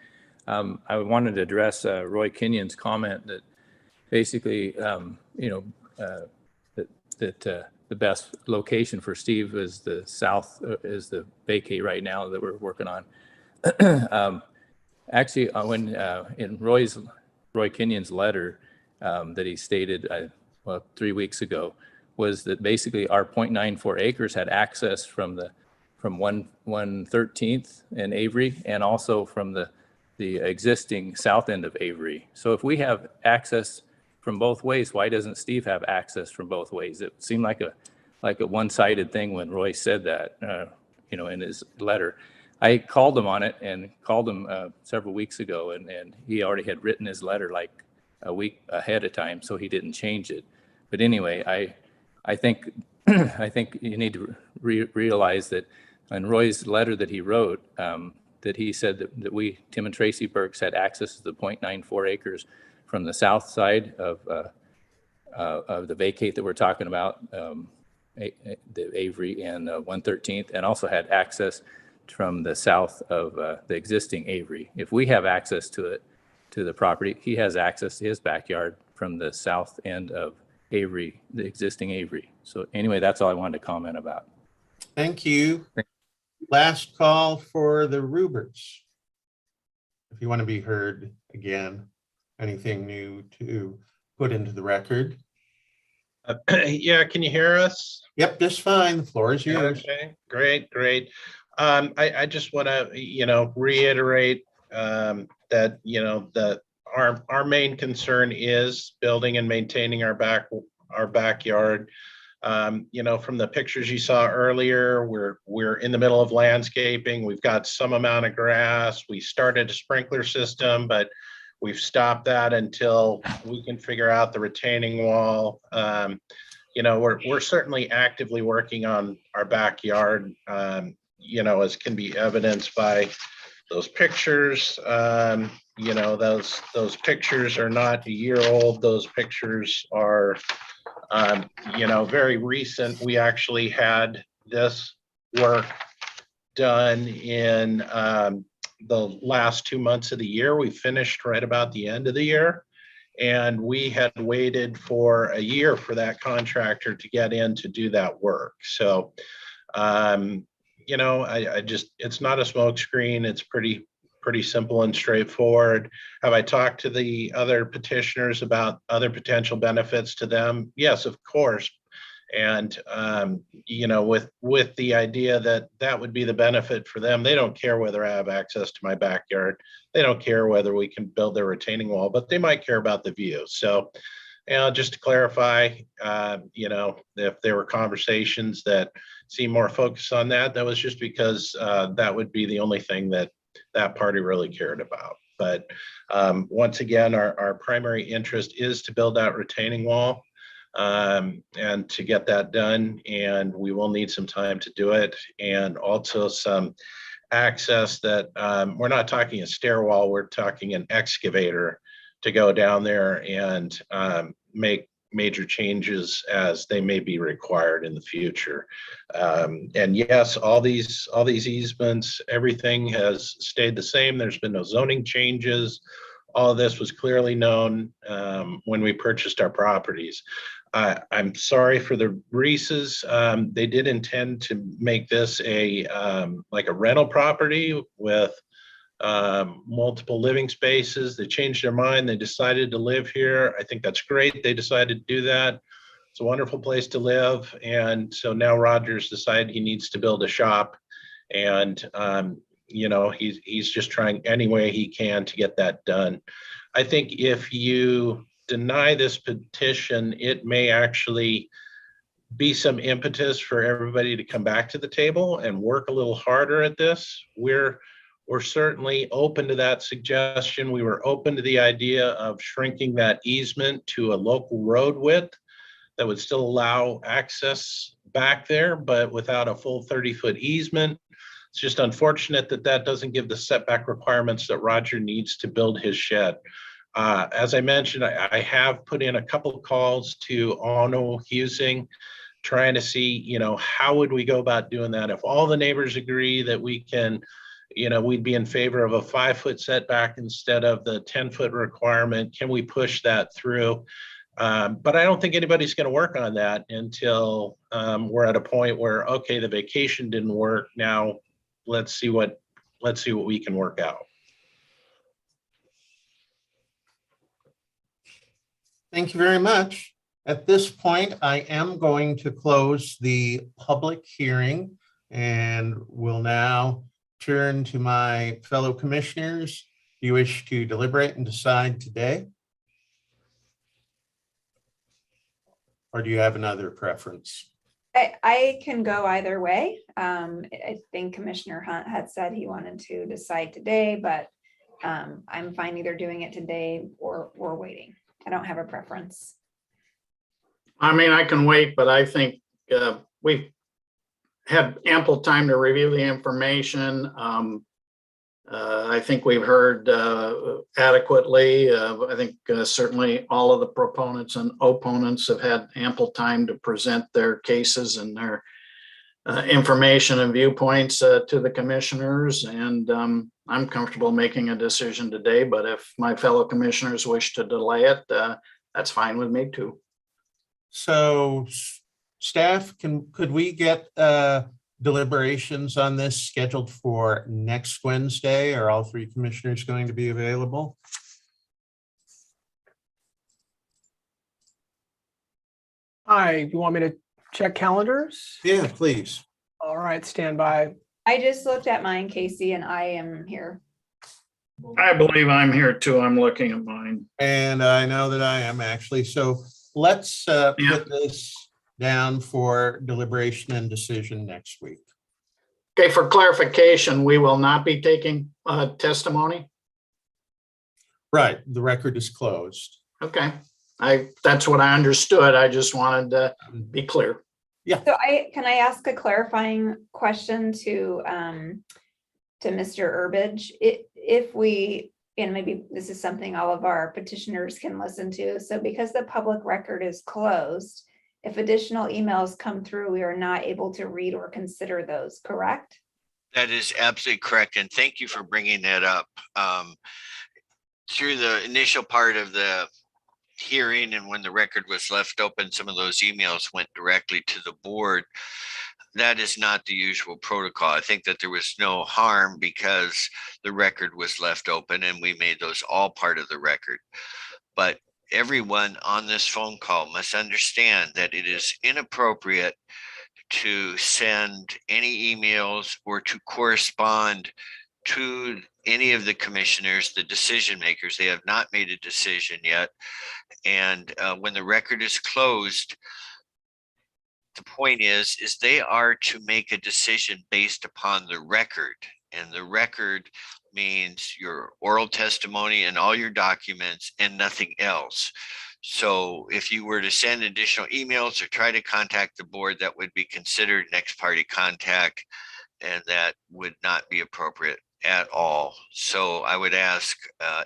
I wanted to address Roy Kenyon's comment that basically, that the best location for Steve is the south, is the vacate right now that we're working on. Actually, when in Roy Kenyon's letter that he stated 3 weeks ago, was that basically our 0.94 acres had access from 1/13th and Avery, and also from the existing south end of Avery. So if we have access from both ways, why doesn't Steve have access from both ways? It seemed like a one-sided thing when Roy said that, in his letter. I called him on it and called him several weeks ago, and he already had written his letter like a week ahead of time, so he didn't change it. But anyway, I think I think you need to realize that in Roy's letter that he wrote, that he said that we, Tim and Tracy Burks, had access to the 0.94 acres from the south side of the vacate that we're talking about, the Avery and 113th, and also had access from the south of the existing Avery. If we have access to it, to the property, he has access to his backyard from the south end of Avery, the existing Avery. So anyway, that's all I wanted to comment about. Thank you. Last call for the Ruberts. If you want to be heard again, anything new to put into the record? Yeah, can you hear us? Yep, just fine. The floor is yours. Okay, great. I just want to, reiterate that, that our main concern is building and maintaining our backyard. From the pictures you saw earlier, we're in the middle of landscaping. We've got some amount of grass. We started a sprinkler system, but we've stopped that until we can figure out the retaining wall. We're certainly actively working on our backyard, as can be evidenced by those pictures. Those pictures are not a year old. Those pictures are, very recent. We actually had this work done in the last 2 months of the year. We finished right about the end of the year, and we had waited for a year for that contractor to get in to do that work. So, it's not a smoke screen. It's pretty simple and straightforward. Have I talked to the other petitioners about other potential benefits to them? Yes, of course. And, with the idea that would be the benefit for them. They don't care whether I have access to my backyard. They don't care whether we can build their retaining wall, but they might care about the view. So, just to clarify, if there were conversations that seem more focused on that, that was just because that would be the only thing that party really cared about. But once again, our primary interest is to build out retaining wall. And to get that done, and we will need some time to do it, and also some access that we're not talking a stairwell, we're talking an excavator to go down there and make major changes as they may be required in the future. And yes, all these easements, everything has stayed the same. There's been no zoning changes. All of this was clearly known when we purchased our properties. I'm sorry for the Reeses. They did intend to make this like a rental property with multiple living spaces. They changed their mind. They decided to live here. I think that's great. They decided to do that. It's a wonderful place to live. And so now Roger's decided he needs to build a shop. And, he's just trying any way he can to get that done. I think if you deny this petition, it may actually be some impetus for everybody to come back to the table and work a little harder at this. We're certainly open to that suggestion. We were open to the idea of shrinking that easement to a local road width that would still allow access back there, but without a full 30-foot easement. It's just unfortunate that doesn't give the setback requirements that Roger needs to build his shed. As I mentioned, I have put in a couple of calls to Ono Husing, trying to see, how would we go about doing that? If all the neighbors agree that we can, we'd be in favor of a 5-foot setback instead of the 10-foot requirement, can we push that through? But I don't think anybody's going to work on that until we're at a point where, okay, the vacation didn't work. Now let's see what we can work out. Thank you very much. At this point, I am going to close the public hearing and will now turn to my fellow commissioners. Do you wish to deliberate and decide today? Or do you have another preference? I can go either way. I think Commissioner Hunt had said he wanted to decide today, but I'm fine either doing it today or waiting. I don't have a preference. I mean, I can wait, but I think we've had ample time to review the information. I think we've heard adequately. I think certainly all of the proponents and opponents have had ample time to present their cases and their information and viewpoints to the commissioners. And I'm comfortable making a decision today, but if my fellow commissioners wish to delay it, that's fine with me too. So staff, could we get deliberations on this scheduled for next Wednesday? Are all three commissioners going to be available? Hi, you want me to check calendars? Yeah, please. All right, stand by. I just looked at mine, Casey, and I am here. I believe I'm here too. I'm looking at mine. And I know that I am actually. So let's put this down for deliberation and decision next week. Okay, for clarification, we will not be taking testimony. Right, the record is closed. Okay, that's what I understood. I just wanted to be clear. Yeah. So can I ask a clarifying question to Mr. Herbert? If we, and maybe this is something all of our petitioners can listen to. So because the public record is closed, if additional emails come through, we are not able to read or consider those, correct? That is absolutely correct. And thank you for bringing that up. Through the initial part of the hearing and when the record was left open, some of those emails went directly to the board. That is not the usual protocol. I think that there was no harm because the record was left open and we made those all part of the record. But everyone on this phone call must understand that it is inappropriate to send any emails or to correspond to any of the commissioners, the decision makers. They have not made a decision yet. And when the record is closed, the point is they are to make a decision based upon the record. And the record means your oral testimony and all your documents and nothing else. So if you were to send additional emails or try to contact the board, that would be considered next party contact, and that would not be appropriate at all. So I would ask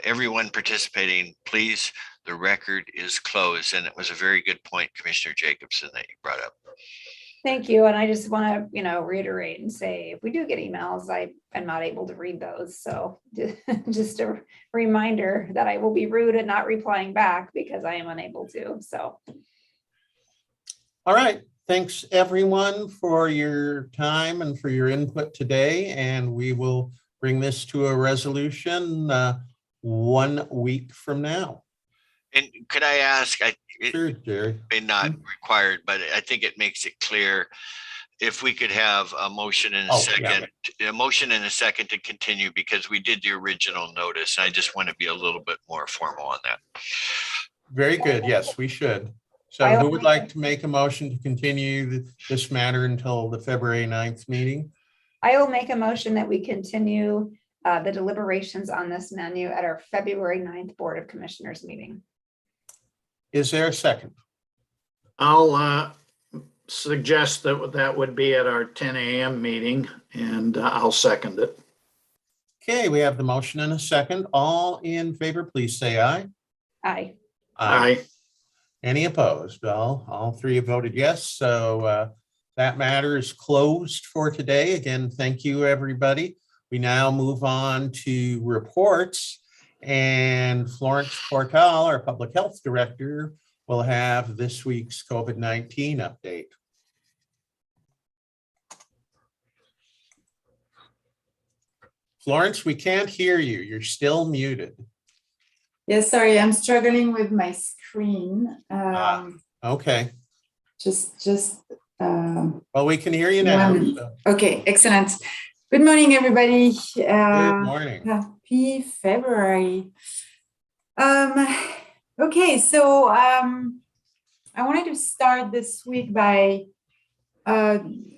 everyone participating, please, the record is closed. And it was a very good point, Commissioner Jacobson, that you brought up. Thank you. And I just want to, reiterate and say, if we do get emails, I am not able to read those. So just a reminder that I will be rude at not replying back because I am unable to. So. All right. Thanks everyone for your time and for your input today. And we will bring this to a resolution 1 week from now. And could I ask, Sure, Jerry. may not required, but I think it makes it clear if we could have a motion and a second, a motion and a second to continue, because we did the original notice. I just want to be a little bit more formal on that. Very good. Yes, we should. So who would like to make a motion to continue this matter until the February 9th meeting? I will make a motion that we continue the deliberations on this menu at our February 9th Board of Commissioners meeting. Is there a second? I'll suggest that would be at our 10 a.m. meeting, and I'll second it. Okay, we have the motion and a second. All in favor, please say aye. Aye. Aye. Any opposed? All three have voted yes. So that matter is closed for today. Again, thank you, everybody. We now move on to reports. And Florence Portal, our Public Health Director, will have this week's COVID-19 update. Florence, we can't hear you. You're still muted. Yes, sorry, I'm struggling with my screen. Okay. Well, we can hear you now. So. Okay, excellent. Good morning, everybody. Good morning. Happy February. Okay, so I wanted to start this week by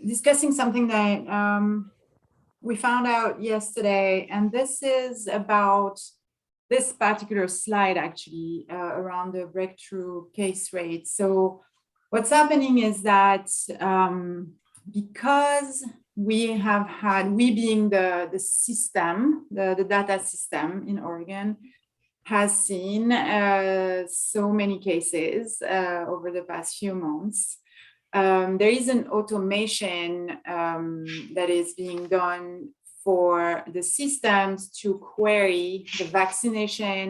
discussing something that we found out yesterday, and this is about this particular slide actually around the breakthrough case rate. So what's happening is that because we have had, we being the system, the data system in Oregon, has seen so many cases over the past few months. There is an automation that is being done for the systems to query the vaccination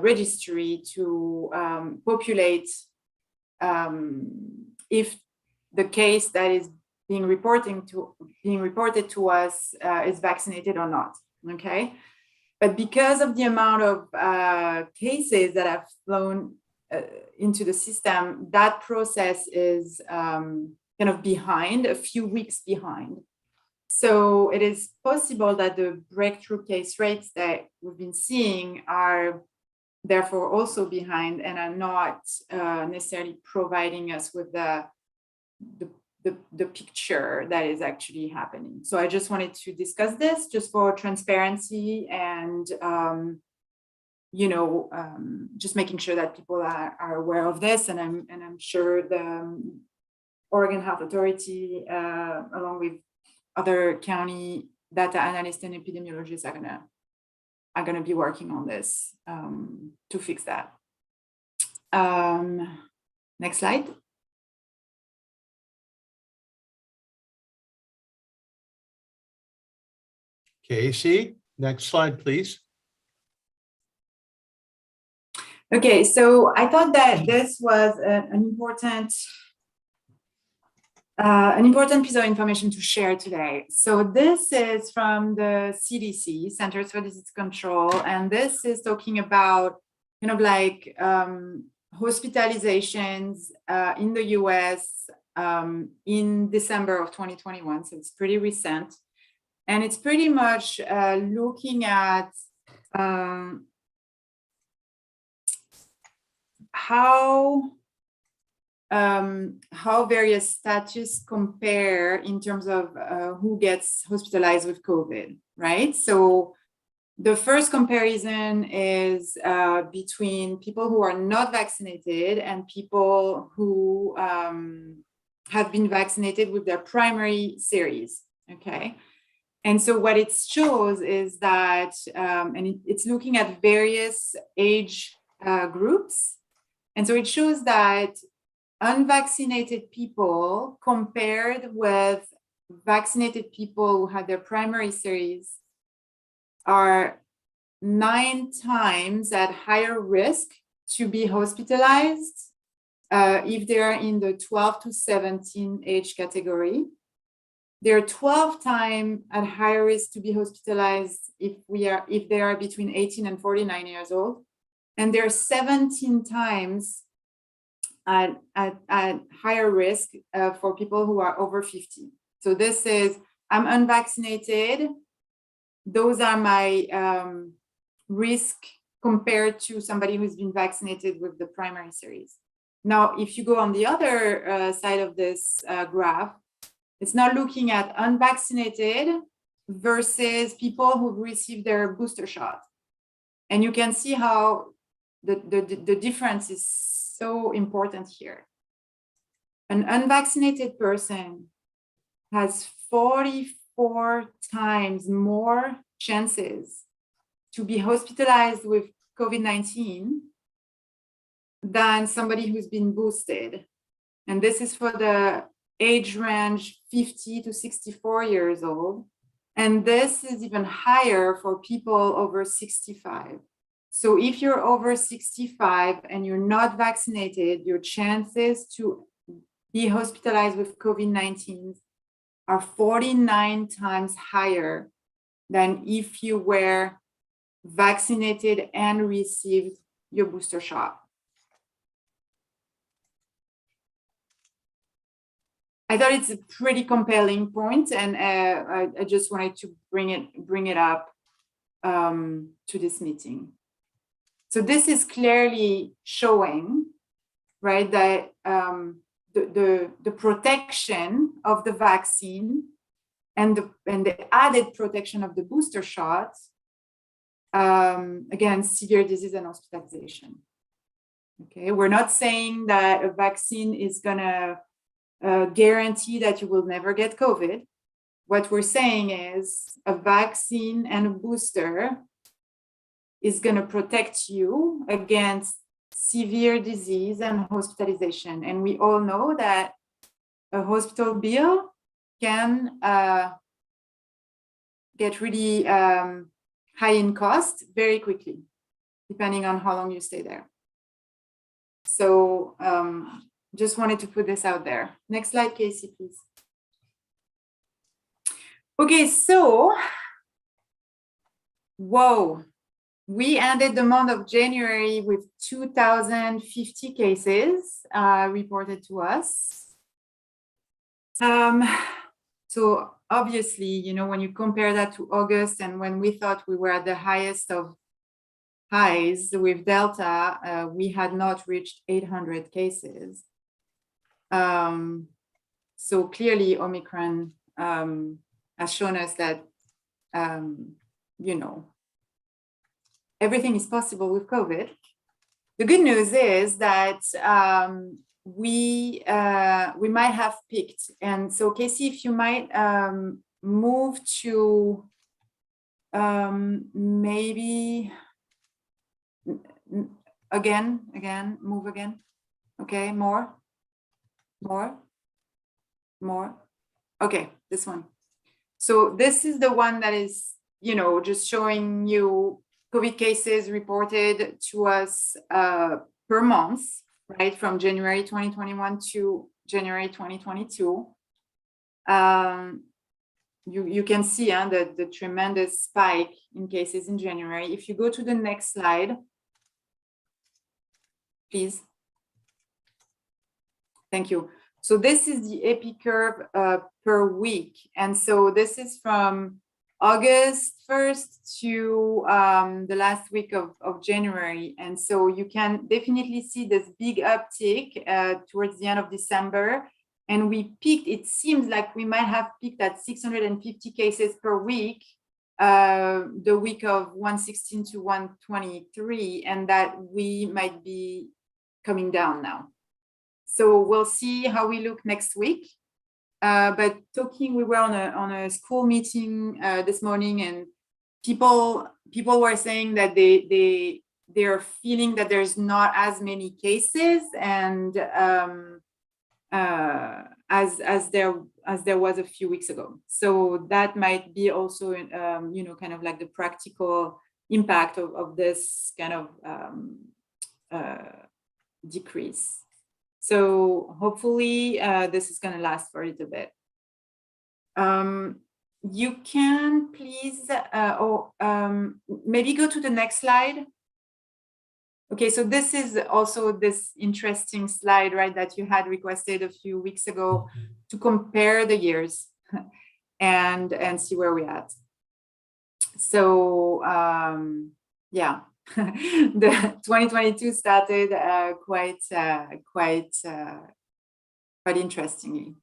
registry to populate if the case that is being reported to us is vaccinated or not. Okay, but because of the amount of cases that have flown into the system, that process is kind of behind, a few weeks behind. So it is possible that the breakthrough case rates that we've been seeing are therefore also behind and are not necessarily providing us with the picture that is actually happening. So I just wanted to discuss this just for transparency and just making sure that people are aware of this, and I'm sure the Oregon Health Authority, along with other county data analysts and epidemiologists, are gonna be working on this to fix that. Next slide. Casey, next slide, please. Okay, so I thought that this was an important piece of information to share today. So this is from the CDC, Centers for Disease Control, and this is talking about hospitalizations in the US in December of 2021. So it's pretty recent. And it's pretty much looking at how various status compare in terms of who gets hospitalized with COVID, right? So the first comparison is between people who are not vaccinated and people who have been vaccinated with their primary series, okay? And so what it shows is that, it's looking at various age groups. And so it shows that unvaccinated people compared with vaccinated people who had their primary series are 9 times at higher risk to be hospitalized if they are in the 12 to 17 age category. They're 12 times at higher risk to be hospitalized if they are between 18 and 49 years old. And they're 17 times at higher risk for people who are over 50. So this is, I'm unvaccinated. Those are my risk compared to somebody who's been vaccinated with the primary series. Now, if you go on the other side of this graph, it's now looking at unvaccinated versus people who've received their booster shot. And you can see how the difference is so important here. An unvaccinated person has 44 times more chances to be hospitalized with COVID-19 than somebody who's been boosted. And this is for the age range 50 to 64 years old. And this is even higher for people over 65. So if you're over 65 and you're not vaccinated, your chances to be hospitalized with COVID-19 are 49 times higher than if you were vaccinated and received your booster shot. I thought it's a pretty compelling point, and I just wanted to bring it up to this meeting. So this is clearly showing, right, that the protection of the vaccine and the added protection of the booster shots against severe disease and hospitalization. Okay, we're not saying that a vaccine is gonna guarantee that you will never get COVID. What we're saying is a vaccine and a booster is gonna protect you against severe disease and hospitalization. And we all know that a hospital bill can get really high in cost very quickly, depending on how long you stay there. So just wanted to put this out there. Next slide, Casey, please. Okay, so, whoa. We ended the month of January with 2,050 cases reported to us. So obviously, you know, when you compare that to August and when we thought we were at the highest of highs with Delta, we had not reached 800 cases. So clearly Omicron has shown us that, you know, everything is possible with COVID. The good news is that we might have peaked. And so Casey, if you might move to maybe again, move again. Okay, more. Okay, this one. So this is the one that is, you know, just showing you COVID cases reported to us per month, right, from January 2021 to January 2022. You can see the tremendous spike in cases in January. If you go to the next slide, please. Thank you. So this is the epi curve per week. And so this is from August 1st to the last week of January. And so you can definitely see this big uptick towards the end of December. And we peaked, it seems like we might have peaked at 650 cases per week, the week of 116 to 123, and that we might be coming down now. So we'll see how we look next week. But we were on a school meeting this morning, and people were saying that they're feeling that there's not as many cases, and as there was a few weeks ago. So that might be also you know, kind of like the practical impact of this kind of decrease. So hopefully this is going to last for a little bit. You can please, maybe go to the next slide. Okay, so this is also this interesting slide, right, that you had requested a few weeks ago to compare the years and see where we're at. So yeah. The 2022 started quite interestingly.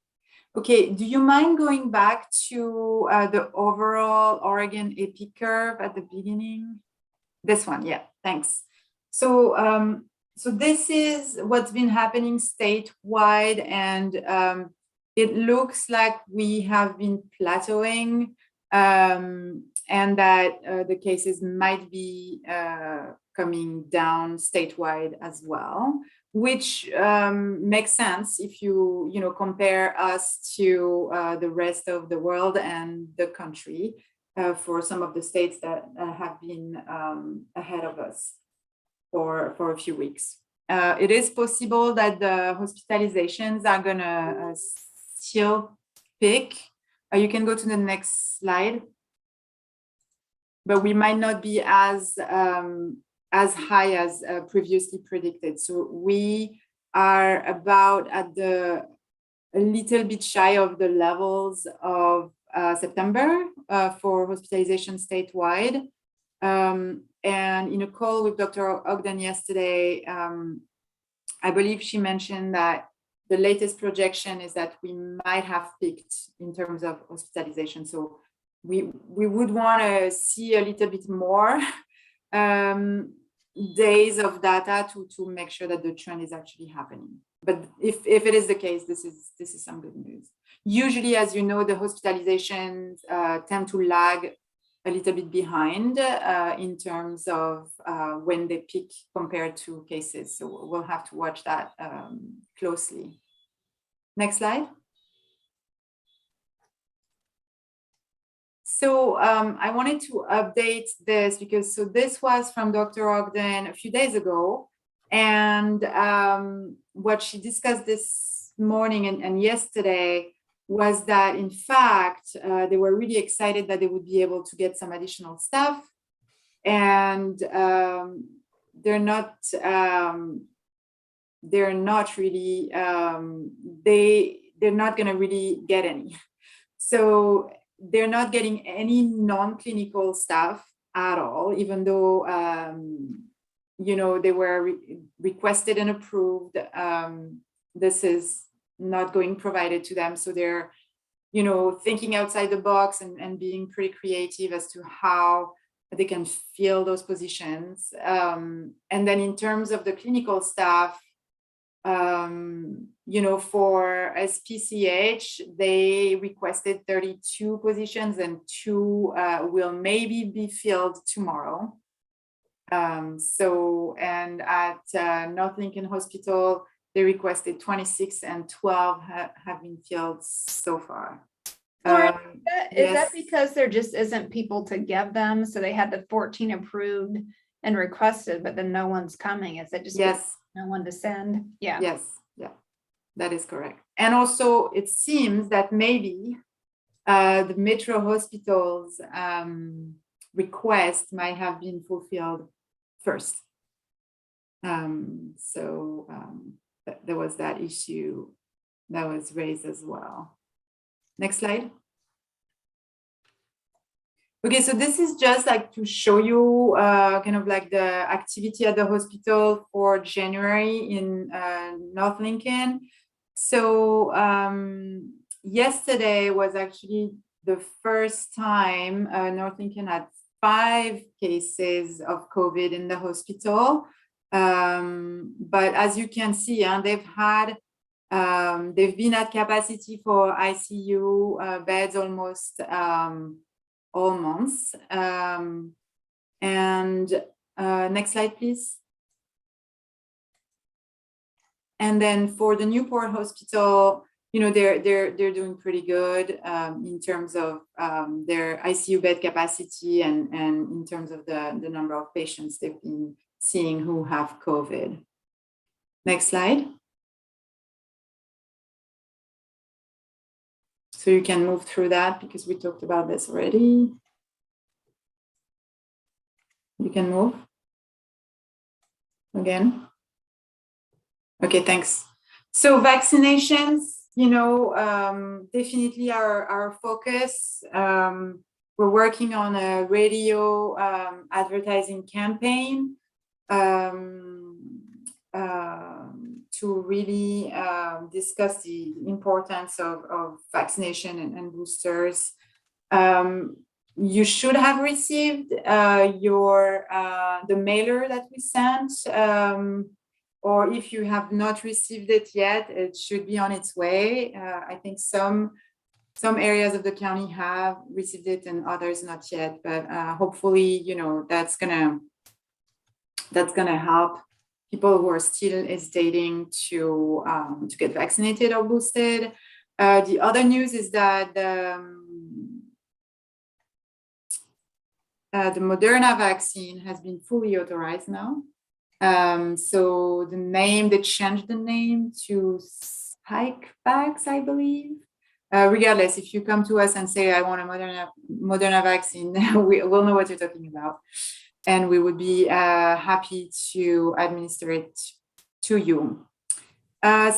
Okay, do you mind going back to the overall Oregon epi curve at the beginning? This one, yeah, thanks. So so this is what's been happening statewide, and it looks like we have been plateauing. And that the cases might be coming down statewide as well, which makes sense if you compare us to the rest of the world and the country for some of the states that have been ahead of us for a few weeks. It is possible that the hospitalizations are gonna still peak. You can go to the next slide. But we might not be as high as previously predicted. So we are about at a little bit shy of the levels of September for hospitalization statewide. And in a call with Dr. Ogden yesterday, I believe she mentioned that the latest projection is that we might have peaked in terms of hospitalization. So we would want to see a little bit more days of data to make sure that the trend is actually happening. But if it is the case, this is some good news. Usually, as you know, the hospitalizations tend to lag a little bit behind in terms of when they peak compared to cases. So we'll have to watch that closely. Next slide. So I wanted to update this because this was from Dr. Ogden a few days ago. And what she discussed this morning and yesterday was that, in fact, they were really excited that they would be able to get some additional stuff. And they're not really, they're not going to really get any. So they're not getting any non-clinical stuff at all, even though, they were requested and approved. This is not going provided to them. So they're, thinking outside the box and being pretty creative as to how they can fill those positions. And then in terms of the clinical staff, for SPCH, they requested 32 positions and 2 will maybe be filled tomorrow. And at North Lincoln Hospital, they requested 26 and 12 have been filled so far. Is that because there just isn't people to give them? So they had the 14 approved and requested, but then no one's coming. Is it just no one to send? Yeah. Yes. Yeah, that is correct. And also it seems that maybe the Metro Hospitals request might have been fulfilled first. There was that issue that was raised as well. Next slide. Okay, so this is just like to show you kind of like the activity at the hospital for January in North Lincoln. So yesterday was actually the first time North Lincoln had 5 cases of COVID in the hospital. But as you can see, they've been at capacity for ICU beds almost all months. Next slide, please. And then for the Newport Hospital, they're doing pretty good in terms of their ICU bed capacity and in terms of the number of patients they've been seeing who have COVID. Next slide. So you can move through that because we talked about this already. You can move again. Okay, thanks. So vaccinations, definitely our focus. We're working on a radio advertising campaign to really discuss the importance of vaccination and boosters. You should have received the mailer that we sent, or if you have not received it yet, it should be on its way. I think some areas of the county have received it and others not yet, but hopefully, that's gonna help people who are still hesitating to get vaccinated or boosted. The other news is that the Moderna vaccine has been fully authorized now. So they changed the name to Spikevax, I believe. Regardless, if you come to us and say, I want a Moderna vaccine, we'll know what you're talking about. And we would be happy to administer it to you. Our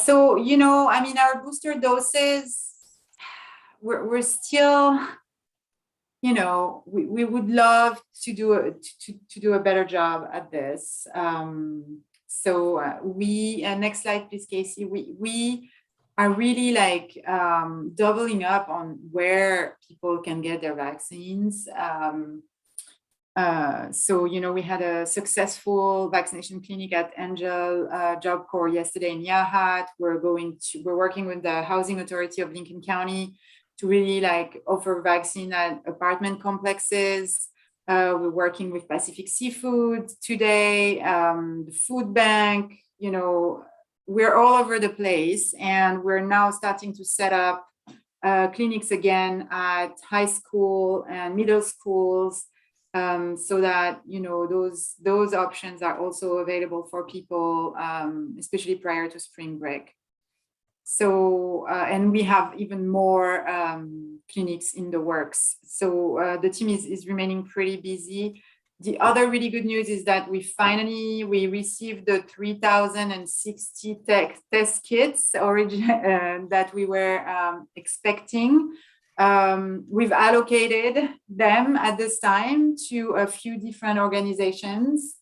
booster doses, we're still, we would love to do a better job at this. Next slide, please, Casey. We are really doubling up on where people can get their vaccines. So, we had a successful vaccination clinic at Angel Job Corps yesterday in Yahat. We're working with the Housing Authority of Lincoln County to really offer vaccine at apartment complexes. We're working with Pacific Seafood today, the food bank, we're all over the place, and we're now starting to set up clinics again at high school and middle schools, so that those options are also available for people, especially prior to spring break. So and we have even more clinics in the works. So the team is remaining pretty busy. The other really good news is that we received the 3,060 test kits that we were expecting. We've allocated them at this time to a few different organizations,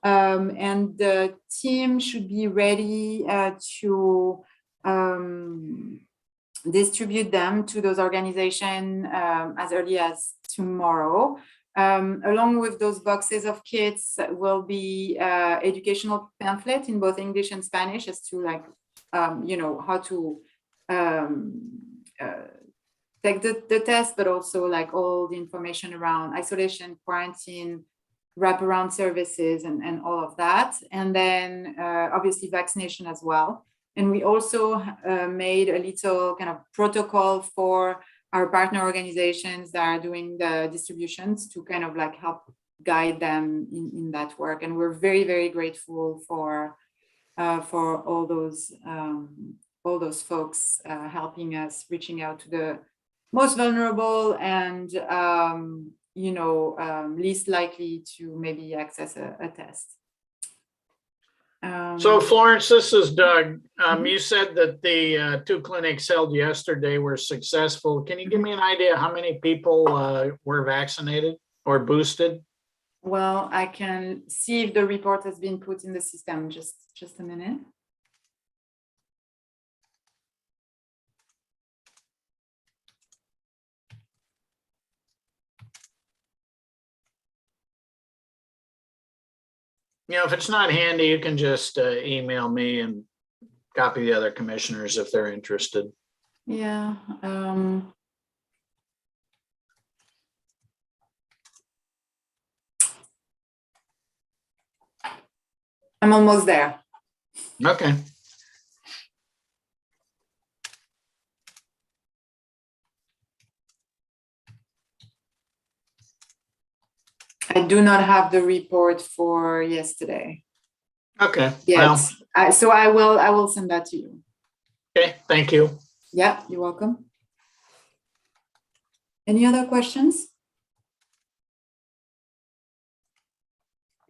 and the team should be ready to distribute them to those organizations as early as tomorrow. Along with those boxes of kits will be educational pamphlet in both English and Spanish as to how to take the test, but also all the information around isolation, quarantine, wraparound services, and all of that. And then obviously vaccination as well. And we also made a little kind of protocol for our partner organizations that are doing the distributions to kind of help guide them in that work. And we're very, very grateful for all those folks helping us, reaching out to the most vulnerable and least likely to maybe access a test. So Florence, this is Doug. You said that the 2 clinics held yesterday were successful. Can you give me an idea how many people were vaccinated or boosted? Well, I can see if the report has been put in the system. Just a minute. If it's not handy, you can just email me and copy the other commissioners if they're interested. Yeah. I'm almost there. Okay. I do not have the report for yesterday. Okay. Yes. Well, So I will send that to you. okay. Thank you. Yeah, you're welcome. Any other questions?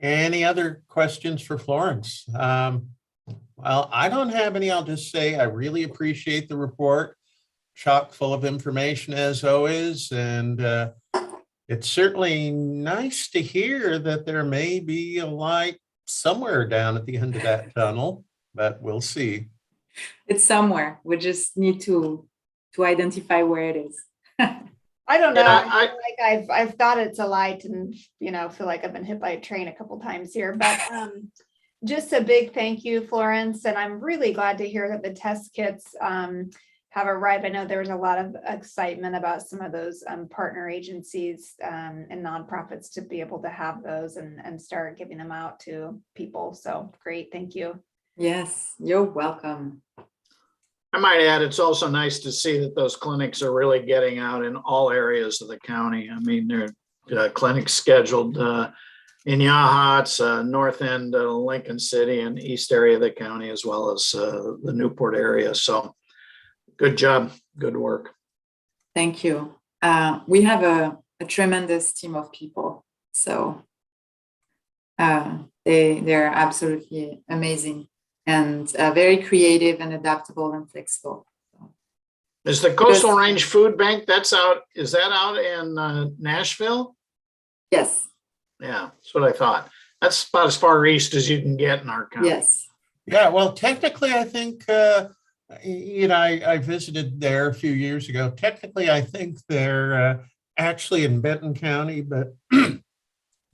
Any other questions for Florence? Well, I don't have any. I'll just say I really appreciate the report. Chock full of information as always. And it's certainly nice to hear that there may be a light somewhere down at the end of that tunnel, but we'll see. It's somewhere. We just need to identify where it is. I don't know. Yeah, I've thought it's a light and, feel like I've been hit by a train a couple times here, but just a big thank you, Florence. And I'm really glad to hear that the test kits have arrived. I know there was a lot of excitement about some of those partner agencies and nonprofits to be able to have those and start giving them out to people. So great. Thank you. Yes, you're welcome. I might add, it's also nice to see that those clinics are really getting out in all areas of the county. I mean, there are clinics scheduled in Yachats, north end of Lincoln City and east area of the county, as well as the Newport area. So good job, good work. Thank you. We have a tremendous team of people. So they're absolutely amazing and very creative and adaptable and flexible. Is the Coastal Range Food Bank, is that out in Nashville? Yes. Yeah, that's what I thought. That's about as far east as you can get in our county. Yes. Yeah, well, technically, I think, I visited there a few years ago. Technically, I think they're actually in Benton County, but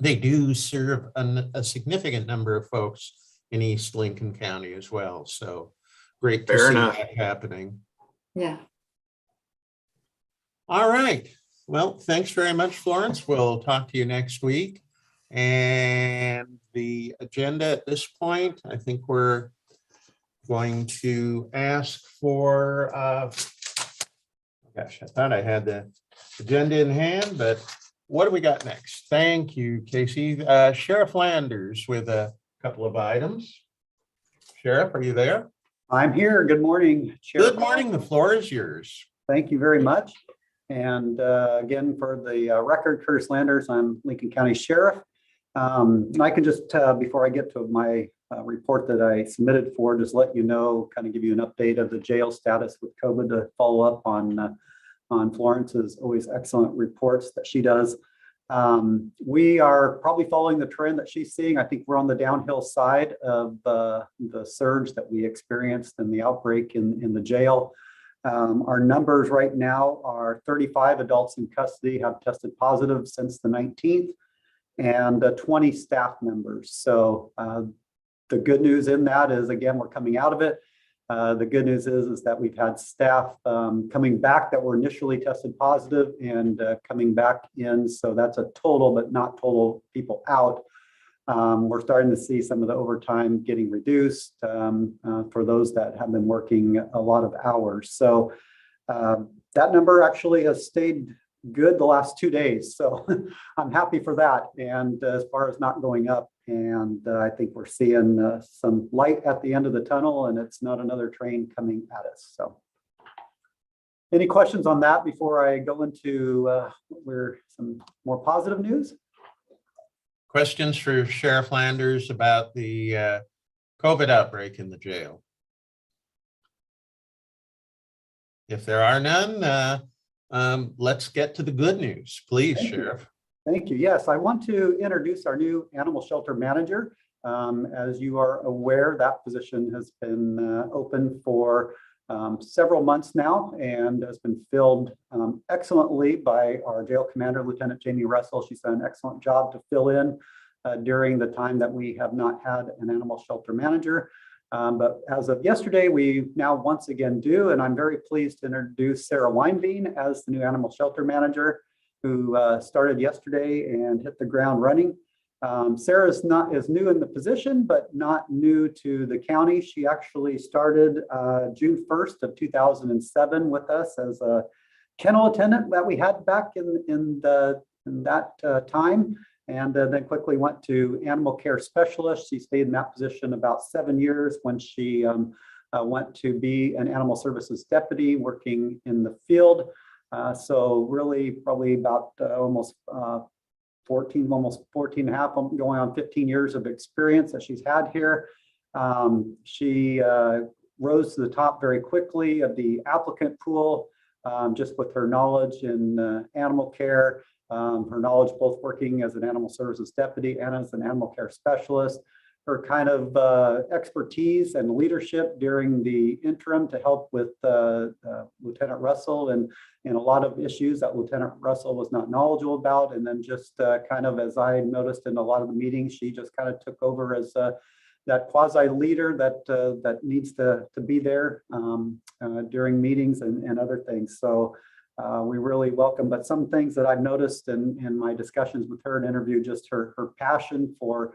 they do serve a significant number of folks in East Lincoln County as well. So great to Fair see enough. that happening. Yeah. All right. Well, thanks very much, Florence. We'll talk to you next week. And the agenda at this point, I think we're going to ask for, gosh, I thought I had the agenda in hand, but what do we got next? Thank you, Casey. Sheriff Landers with a couple of items. Sheriff, are you there? I'm here. Good morning, Chair. Good morning. The floor is yours. Thank you very much. And again, for the record, Curtis Landers, I'm Lincoln County Sheriff. I can just, before I get to my report that I submitted for, just let you know, kind of give you an update of the jail status with COVID to follow up on Florence's always excellent reports that she does. We are probably following the trend that she's seeing. I think we're on the downhill side of the surge that we experienced in the outbreak in the jail. Our numbers right now are 35 adults in custody have tested positive since the 19th, and 20 staff members. So the good news in that is, again, we're coming out of it. The good news is that we've had staff coming back that were initially tested positive and coming back in. So that's a total, but not total people out. We're starting to see some of the overtime getting reduced for those that have been working a lot of hours. So that number actually has stayed good the last 2 days. So I'm happy for that. And as far as not going up, and I think we're seeing some light at the end of the tunnel, and it's not another train coming at us. So any questions on that before I go into some more positive news? Questions for Sheriff Landers about the COVID outbreak in the jail? If there are none, let's get to the good news, please, Sheriff. Thank you. Yes, I want to introduce our new animal shelter manager. As you are aware, that position has been open for several months now and has been filled excellently by our jail commander, Lieutenant Jamie Russell. She's done an excellent job to fill in during the time that we have not had an animal shelter manager. But as of yesterday, we now once again do, and I'm very pleased to introduce Sarah Weinbein as the new animal shelter manager, who started yesterday and hit the ground running. Sarah is new in the position, but not new to the county. She actually started June 1st of 2007 with us as a kennel attendant that we had back in that time, and then quickly went to animal care specialist. She stayed in that position about 7 years when she went to be an animal services deputy working in the field. So really probably about almost 14 and a half, going on 15 years of experience that she's had here. She rose to the top very quickly of the applicant pool, just with her knowledge in animal care, her knowledge both working as an animal services deputy and as an animal care specialist, her kind of expertise and leadership during the interim to help with Lieutenant Russell and a lot of issues that Lieutenant Russell was not knowledgeable about. And then just kind of, as I noticed in a lot of the meetings, she just kind of took over as that quasi leader that needs to be there during meetings and other things. So we really welcome, but some things that I've noticed in my discussions with her and interview, just her passion for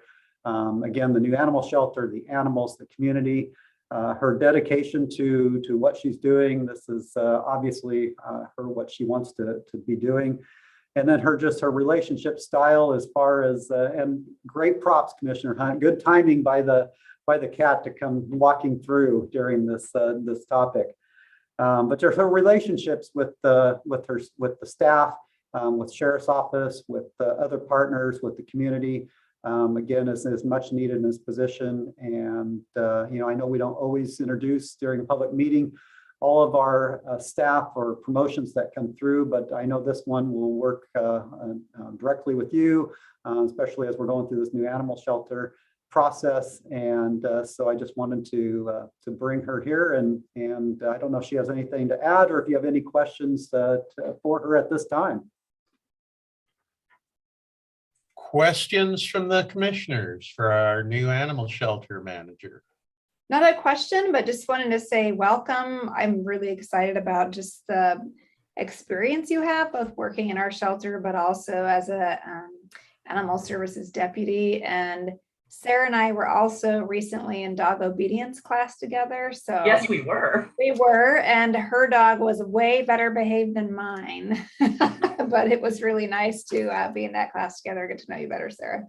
again, the new animal shelter, the animals, the community, her dedication to what she's doing. This is obviously what she wants to be doing. And then her relationship style as far as, and great props, Commissioner Hunt, good timing by the cat to come walking through during this topic. But there's her relationships with the staff, with Sheriff's Office, with other partners, with the community. Again, is much needed in this position. And, I know we don't always introduce during a public meeting all of our staff or promotions that come through, but I know this one will work directly with you, especially as we're going through this new animal shelter process. And so I just wanted to bring her here, and I don't know if she has anything to add or if you have any questions for her at this time. Questions from the commissioners for our new animal shelter manager? Not a question, but just wanted to say welcome. I'm really excited about just the experience you have, both working in our shelter, but also as a animal services deputy. And Sarah and I were also recently in dog obedience class together. So yes, we were. We were, and her dog was way better behaved than mine. But it was really nice to be in that class together, get to know you better, Sarah.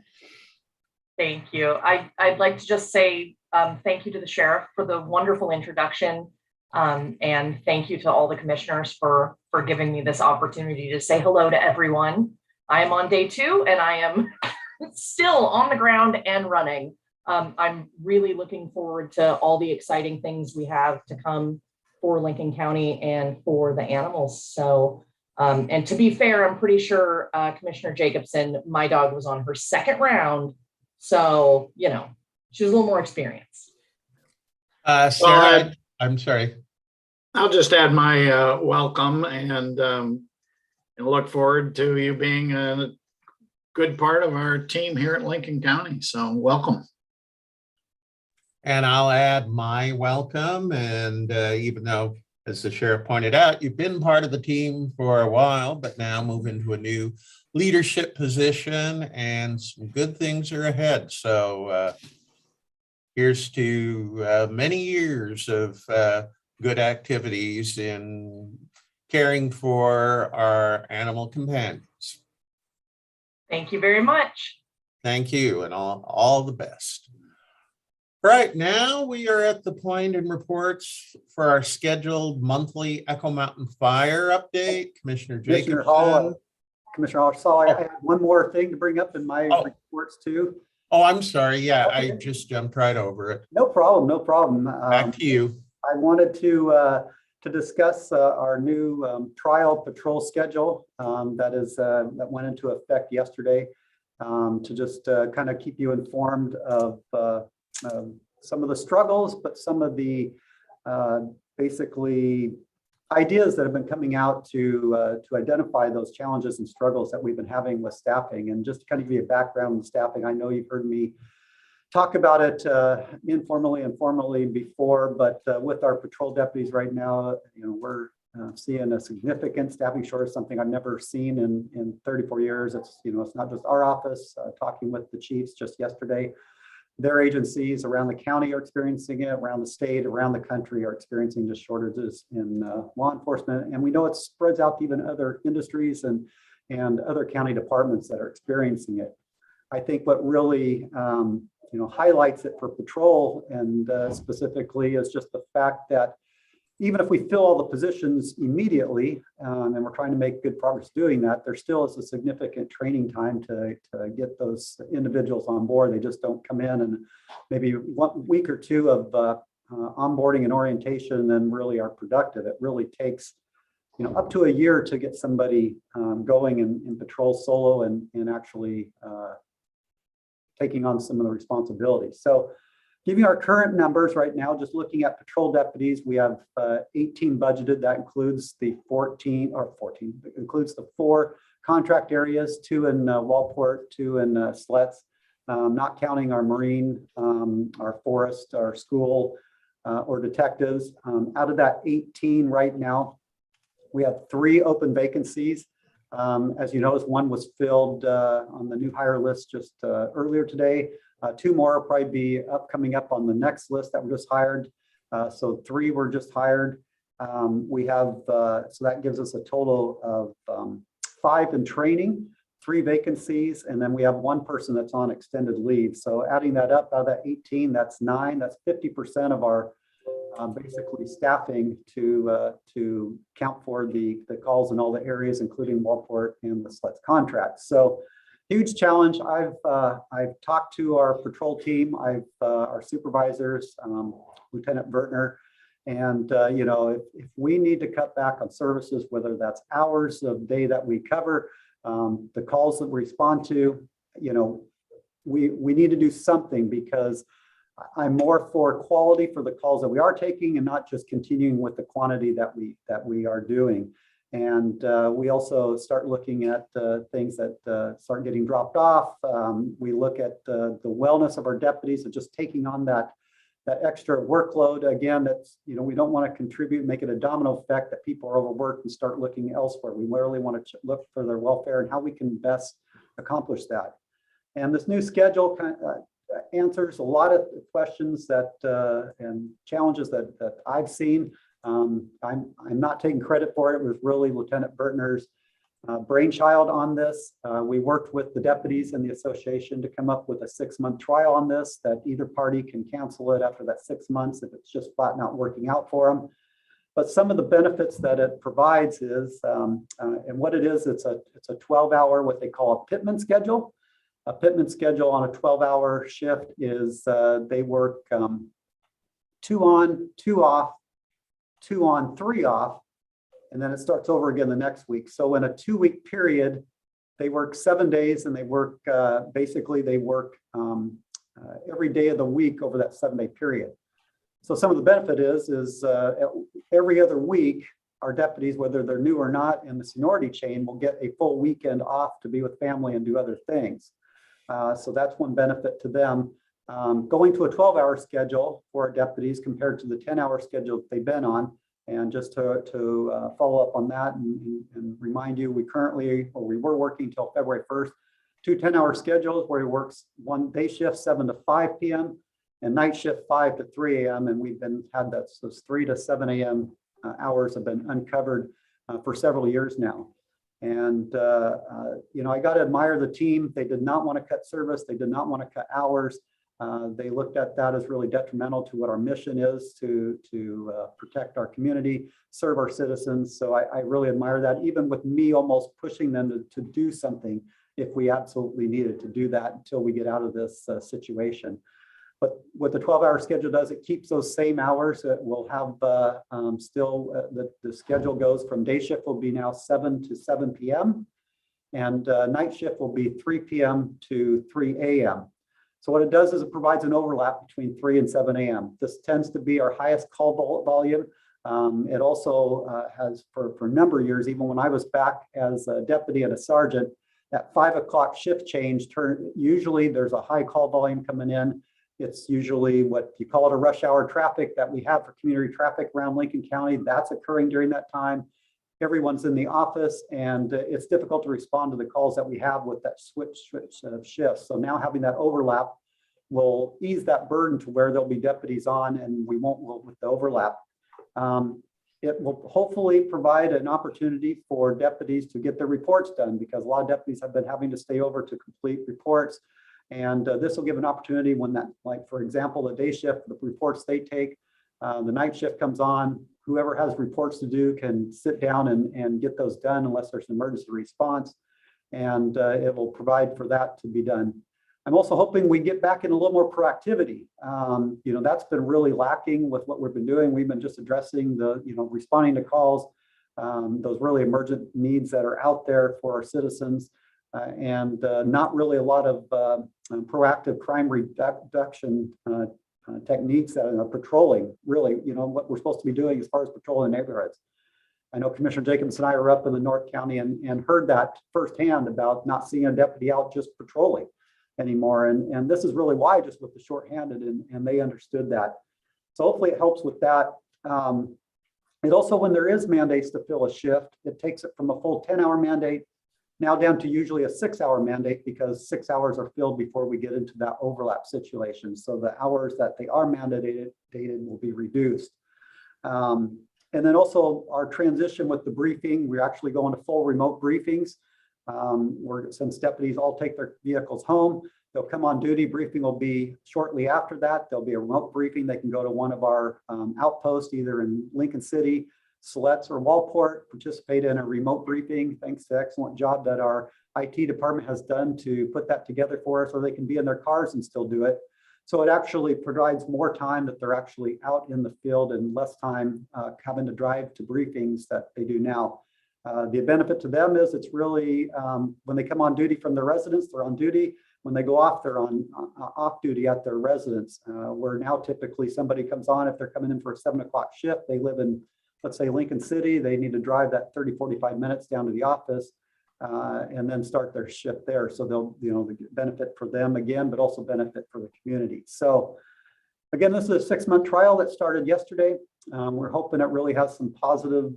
Thank you. I'd like to just say thank you to the sheriff for the wonderful introduction. And thank you to all the commissioners for giving me this opportunity to say hello to everyone. I am on day 2 and I am still on the ground and running. I'm really looking forward to all the exciting things we have to come for Lincoln County and for the animals. So, and to be fair, I'm pretty sure Commissioner Jacobson, my dog was on her 2nd round. So, you know, she was a little more experienced. Sarah, I'm sorry. I'll just add my welcome and look forward to you being a good part of our team here at Lincoln County. So welcome. And I'll add my welcome. And even though, as the sheriff pointed out, you've been part of the team for a while, but now move into a new leadership position and some good things are ahead. So here's to many years of good activities in caring for our animal companions. Thank you very much. Thank you, and all the best. Right now, we are at the point in reports for our scheduled monthly Echo Mountain Fire update. Commissioner Jacobson. Commissioner Hall, sorry, I have one more thing to bring up in my reports too. Oh, I'm sorry. Yeah, okay. I just jumped right over it. No problem, no problem. Back to you. I wanted to discuss our new trial patrol schedule that went into effect yesterday, to just kind of keep you informed of some of the struggles, but some of the basically ideas that have been coming out to identify those challenges and struggles that we've been having with staffing. And just to kind of give you a background on staffing, I know you've heard me talk about it informally and formally before, but with our patrol deputies right now, you know, we're seeing a significant staffing shortage, something I've never seen in 34 years. It's, you know, it's not just our office. Talking with the chiefs just yesterday, their agencies around the county are experiencing it, around the state, around the country are experiencing just shortages in law enforcement. And we know it spreads out to even other industries and other county departments that are experiencing it. I think what really highlights it for patrol and specifically is just the fact that even if we fill all the positions immediately, and we're trying to make good progress doing that, there still is a significant training time to get those individuals on board. They just don't come in and maybe 1 week or 2 of onboarding and orientation and then really are productive. It really takes, you know, up to a year to get somebody going in patrol solo and actually taking on some of the responsibilities. So giving our current numbers right now, just looking at patrol deputies, we have 18 budgeted. That includes the 14, includes the 4 contract areas, 2 in Walport, 2 in Sletz, not counting our Marine, our forest, our school, or detectives. Out of that 18 right now, we have 3 open vacancies. As you notice, 1 was filled on the new hire list just earlier today. 2 more will probably be coming up on the next list that we just hired. So 3 were just hired. We have, so that gives us a total of 5 in training, 3 vacancies, and then we have 1 person that's on extended leave. So adding that up, out of that 18, that's 9. That's 50% of our basically staffing to count for the calls in all the areas, including Walport and the Sletz contracts. So huge challenge. I've talked to our patrol team, our supervisors, Lieutenant Vertner, and if we need to cut back on services, whether that's hours of day that we cover, the calls that we respond to, we need to do something, because I'm more for quality for the calls that we are taking and not just continuing with the quantity that we are doing. And we also start looking at things that start getting dropped off. We look at the wellness of our deputies and just taking on that extra workload. Again, that's, we don't want to contribute, make it a domino effect that people are overworked and start looking elsewhere. We really want to look for their welfare and how we can best accomplish that. And this new schedule kind of answers a lot of questions that and challenges that I've seen. I'm not taking credit for it. It was really Lieutenant Bertner's brainchild on this. We worked with the deputies and the association to come up with a 6-month trial on this, that either party can cancel it after that 6 months if it's just flat not working out for them. But some of the benefits that it provides is, and what it is, it's a 12-hour, what they call a pitman schedule. A pitman schedule on a 12-hour shift is they work 2 on, 2 off, 2 on, 3 off, and then it starts over again the next week. So in a 2-week period, they work 7 days, and they work basically they work every day of the week over that 7-day period. So some of the benefit is every other week, our deputies, whether they're new or not in the seniority chain, will get a full weekend off to be with family and do other things. So that's one benefit to them. Going to a 12-hour schedule for our deputies compared to the 10-hour schedule that they've been on. And just to follow up on that and remind you, we were working until February 1st, 2 10-hour schedules where he works one day shift 7 to 5 p.m. and night shift 5 to 3 a.m. And we've had those 3 to 7 a.m. Hours have been uncovered for several years now. And, I got to admire the team. They did not want to cut service. They did not want to cut hours. They looked at that as really detrimental to what our mission is to protect our community, serve our citizens. So I really admire that, even with me almost pushing them to do something if we absolutely needed to do that until we get out of this situation. But what the 12-hour schedule does, it keeps those same hours. We'll have the schedule goes from day shift will be now 7 to 7 p.m. and night shift will be 3 p.m. to 3 a.m. So what it does is it provides an overlap between 3 and 7 a.m. This tends to be our highest call volume. It also has for a number of years, even when I was back as a deputy and a sergeant, that 5 o'clock shift change usually there's a high call volume coming in. It's usually what you call it a rush hour traffic that we have for community traffic around Lincoln County. That's occurring during that time. Everyone's in the office, and it's difficult to respond to the calls that we have with that switch of shifts. So now having that overlap will ease that burden to where there'll be deputies on, and we won't with the overlap. It will hopefully provide an opportunity for deputies to get their reports done, because a lot of deputies have been having to stay over to complete reports. And this will give an opportunity when that, like, for example, the day shift, the reports they take, the night shift comes on, whoever has reports to do can sit down and get those done unless there's an emergency response. And it will provide for that to be done. I'm also hoping we get back in a little more proactivity. That's been really lacking with what we've been doing. We've been just addressing responding to calls, those really emergent needs that are out there for our citizens. And not really a lot of proactive crime reduction techniques that are patrolling, really, what we're supposed to be doing as far as patrolling neighborhoods. I know Commissioner Jacobs and I were up in the North County and heard that firsthand about not seeing a deputy out just patrolling anymore. And this is really why, just with the shorthanded, and they understood that. So hopefully it helps with that. It also, when there is mandates to fill a shift, it takes it from a full 10-hour mandate now down to usually a 6-hour mandate, because 6 hours are filled before we get into that overlap situation. So the hours that they are mandated will be reduced. And then also our transition with the briefing, we're actually going to full remote briefings. Since deputies all take their vehicles home, they'll come on duty. Briefing will be shortly after that. There'll be a remote briefing. They can go to one of our outposts, either in Lincoln City, Siletz, or Walport, participate in a remote briefing, thanks to excellent job that our IT department has done to put that together for us, or they can be in their cars and still do it. So it actually provides more time that they're actually out in the field and less time having to drive to briefings that they do now. The benefit to them is it's really, when they come on duty from their residence, they're on duty. When they go off, they're on off duty at their residence. Where now typically somebody comes on, if they're coming in for a 7 o'clock shift, they live in let's say Lincoln City, they need to drive that 30, 45 minutes down to the office and then start their shift there. So they'll, the benefit for them again, but also benefit for the community. So again, this is a 6-month trial that started yesterday. We're hoping it really has some positive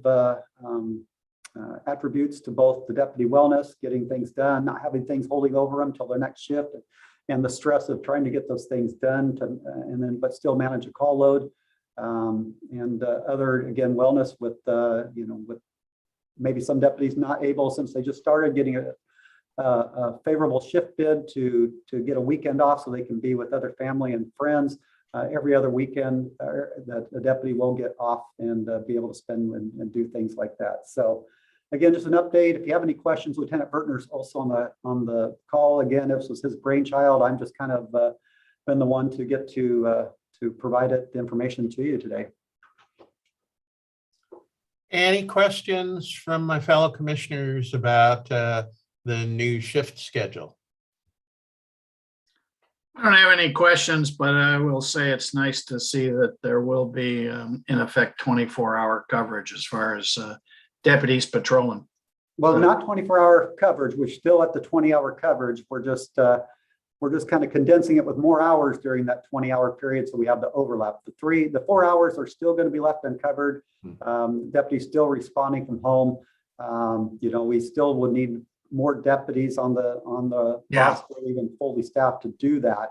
attributes to both the deputy wellness, getting things done, not having things holding over them till their next shift, and the stress of trying to get those things done but still manage a call load. And other, again, wellness with, with maybe some deputies not able, since they just started, getting a favorable shift bid to get a weekend off so they can be with other family and friends. Every other weekend that a deputy will get off and be able to spend and do things like that. So again, just an update. If you have any questions, Lieutenant Bertner's also on the call. Again, this was his brainchild. I'm just kind of been the one to get to provide the information to you today. Any questions from my fellow commissioners about the new shift schedule? I don't have any questions, but I will say it's nice to see that there will be, in effect, 24-hour coverage as far as deputies patrolling. Well, not 24-hour coverage. We're still at the 20-hour coverage. We're just kind of condensing it with more hours during that 20-hour period, so we have the overlap. The 4 hours are still going to be left uncovered. Deputies still responding from home. We still would need more deputies on the roster, even fully staffed, to do that.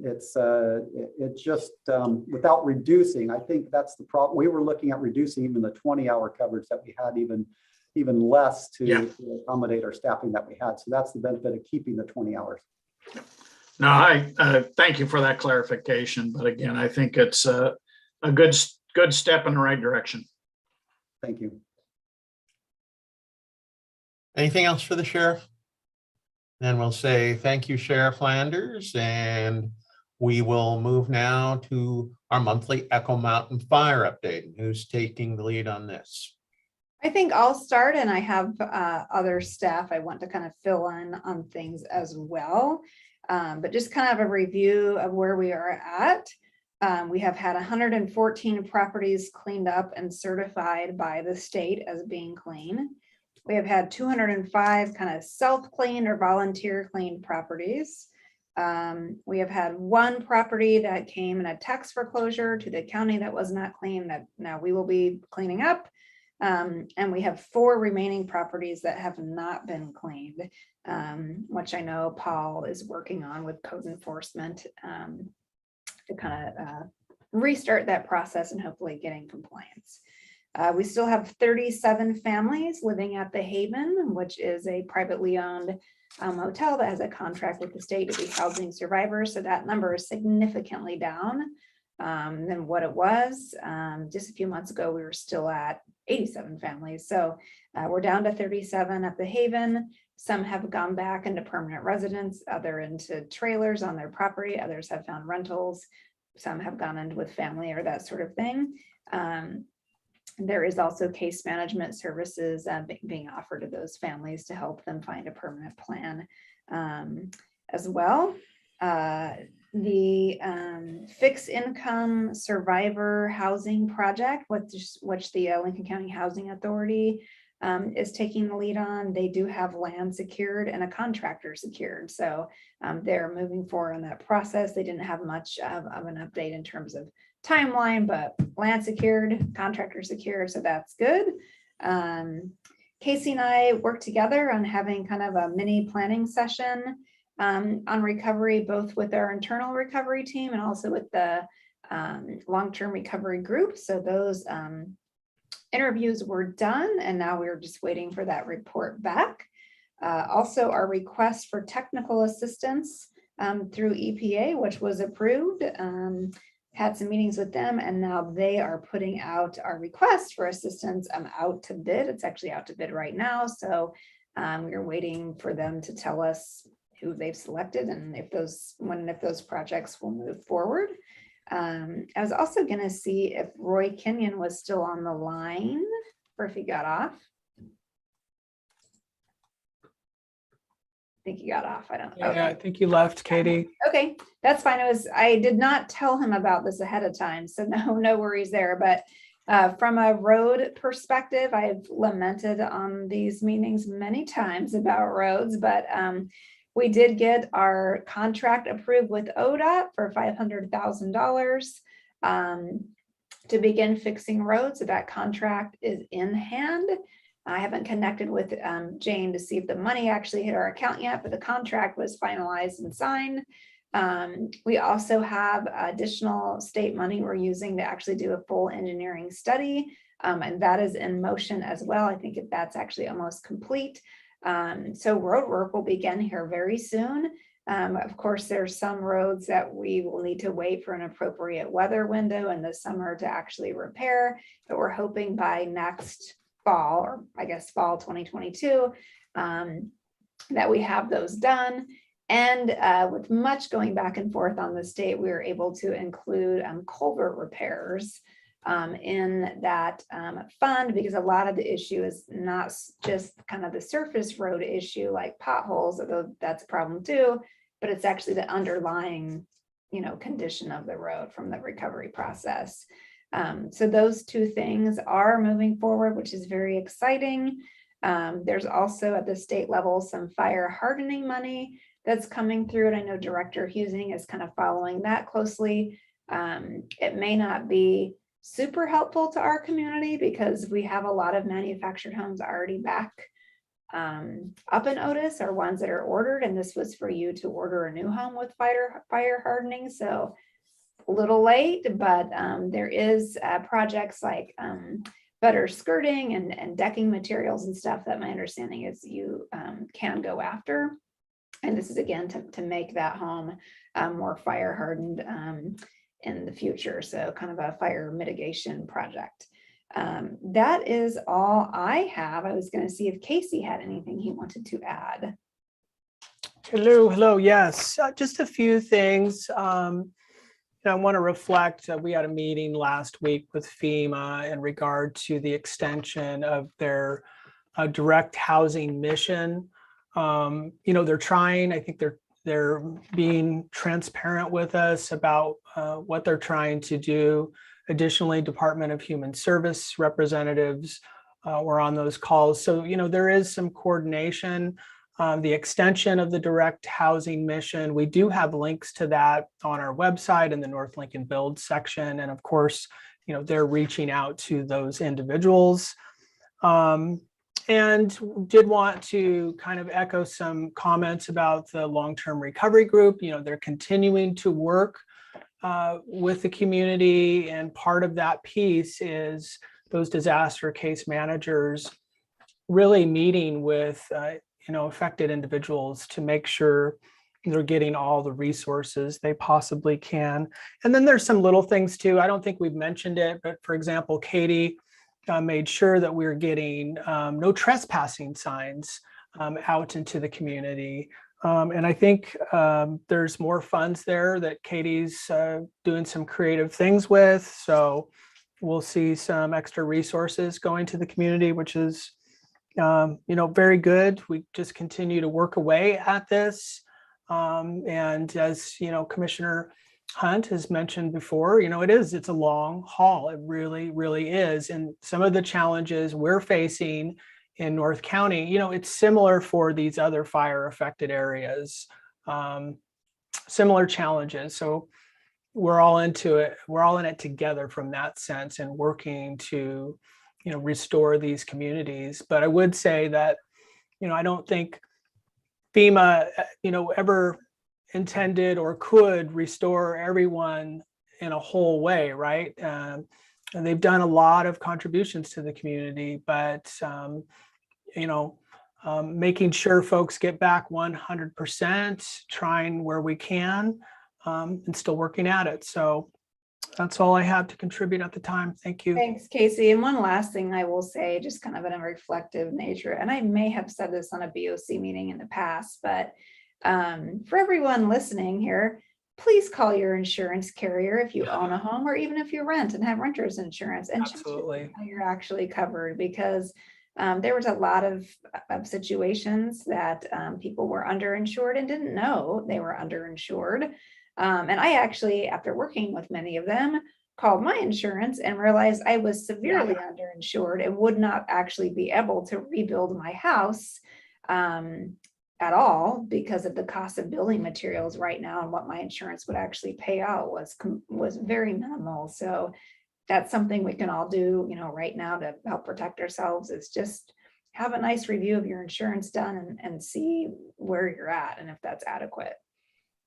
It's just without reducing. I think that's the problem. We were looking at reducing even the 20-hour coverage that we had, even less to accommodate our staffing that we had. So that's the benefit of keeping the 20 hours. No, I thank you for that clarification. But again, I think it's a good step in the right direction. Thank you. Anything else for the sheriff? Then we'll say thank you, Sheriff Landers, and we will move now to our monthly Echo Mountain Fire update. Who's taking the lead on this? I think I'll start, and I have other staff I want to kind of fill in on things as well. But just kind of a review of where we are at. We have had 114 properties cleaned up and certified by the state as being clean. We have had 205 kind of self-cleaned or volunteer cleaned properties. We have had 1 property that came in a tax foreclosure to the county that was not clean, that now we will be cleaning up. And we have 4 remaining properties that have not been cleaned, which I know Paul is working on with code enforcement to kind of restart that process and hopefully getting compliance. We still have 37 families living at the Haven, which is a privately owned hotel that has a contract with the state to be housing survivors. So that number is significantly down than what it was. Just a few months ago, we were still at 87 families. So we're down to 37 at the Haven. Some have gone back into permanent residence, other into trailers on their property. Others have found rentals. Some have gone into with family or that sort of thing. There is also case management services being offered to those families to help them find a permanent plan as well. The fixed income survivor housing project, which the Lincoln County Housing Authority is taking the lead on. They do have land secured and a contractor secured. So they're moving forward on that process. They didn't have much of an update in terms of timeline, but land secured, contractor secured, so that's good. Casey and I worked together on having kind of a mini planning session on recovery, both with our internal recovery team and also with the long-term recovery group. So those interviews were done, and now we're just waiting for that report back. Also, our request for technical assistance through EPA, which was approved, had some meetings with them, and now they are putting out our request for assistance out to bid. It's actually out to bid right now. So we're waiting for them to tell us who they've selected and if those projects will move forward. I was also going to see if Roy Kenyon was still on the line or if he got off. I think he got off. I don't know. Yeah, I think you left, Katie. Okay, that's fine. I did not tell him about this ahead of time, so no worries there. But From a road perspective, I've lamented on these meetings many times about roads, but we did get our contract approved with ODOT for $500,000 to begin fixing roads. So that contract is in hand. I haven't connected with Jane to see if the money actually hit our account yet, but the contract was finalized and signed. We also have additional state money we're using to actually do a full engineering study, and that is in motion as well. I think that's actually almost complete. So road work will begin here very soon. Of course, there's some roads that we will need to wait for an appropriate weather window in the summer to actually repair, but we're hoping by next fall, or I guess fall 2022, that we have those done. And with much going back and forth on the state, we were able to include culvert repairs in that fund, because a lot of the issue is not just kind of the surface road issue like potholes, although that's a problem too, but it's actually the underlying, condition of the road from the recovery process. So those two things are moving forward, which is very exciting. There's also at the state level some fire hardening money that's coming through, and I know Director Husing is kind of following that closely. It may not be super helpful to our community because we have a lot of manufactured homes already back up in Otis, or ones that are ordered, and this was for you to order a new home with fire hardening. So a little late, but there is projects like better skirting and decking materials and stuff that my understanding is you can go after. And this is again to make that home more fire hardened in the future. So kind of a fire mitigation project. That is all I have. I was going to see if Casey had anything he wanted to add. Hello. Yes, just a few things. I want to reflect, we had a meeting last week with FEMA in regard to the extension of their direct housing mission. They're trying, I think they're being transparent with us about what they're trying to do. Additionally, Department of Human Service representatives were on those calls. So, there is some coordination. The extension of the direct housing mission, we do have links to that on our website in the North Lincoln Build section. And of course, they're reaching out to those individuals. And did want to kind of echo some comments about the long-term recovery group. They're continuing to work with the community, and part of that piece is those disaster case managers really meeting with affected individuals to make sure they're getting all the resources they possibly can. And then there's some little things too. I don't think we've mentioned it, but for example, Katie made sure that we're getting no trespassing signs out into the community. And I think there's more funds there that Katie's doing some creative things with. So we'll see some extra resources going to the community, which is very good. We just continue to work away at this. And as Commissioner Hunt has mentioned before, it's a long haul. It really, really is. And some of the challenges we're facing in North County, it's similar for these other fire affected areas, similar challenges. So we're all into it. We're all in it together from that sense, and working to restore these communities. But I would say that, I don't think FEMA, ever intended or could restore everyone in a whole way, right? And they've done a lot of contributions to the community, but, making sure folks get back 100%, trying where we can, and still working at it. So that's all I have to contribute at the time. Thank you. Thanks, Casey. And one last thing I will say, just kind of in a reflective nature, and I may have said this on a BOC meeting in the past, but for everyone listening here, please call your insurance carrier if you own a home, or even if you rent and have renter's insurance, and check how you're actually covered, because there was a lot of situations that people were underinsured and didn't know they were underinsured. And I actually, after working with many of them, called my insurance and realized I was severely underinsured and would not actually be able to rebuild my house at all because of the cost of building materials right now, and what my insurance would actually pay out was very minimal. So that's something we can all do, you know, right now to help protect ourselves, is just have a nice review of your insurance done and see where you're at and if that's adequate.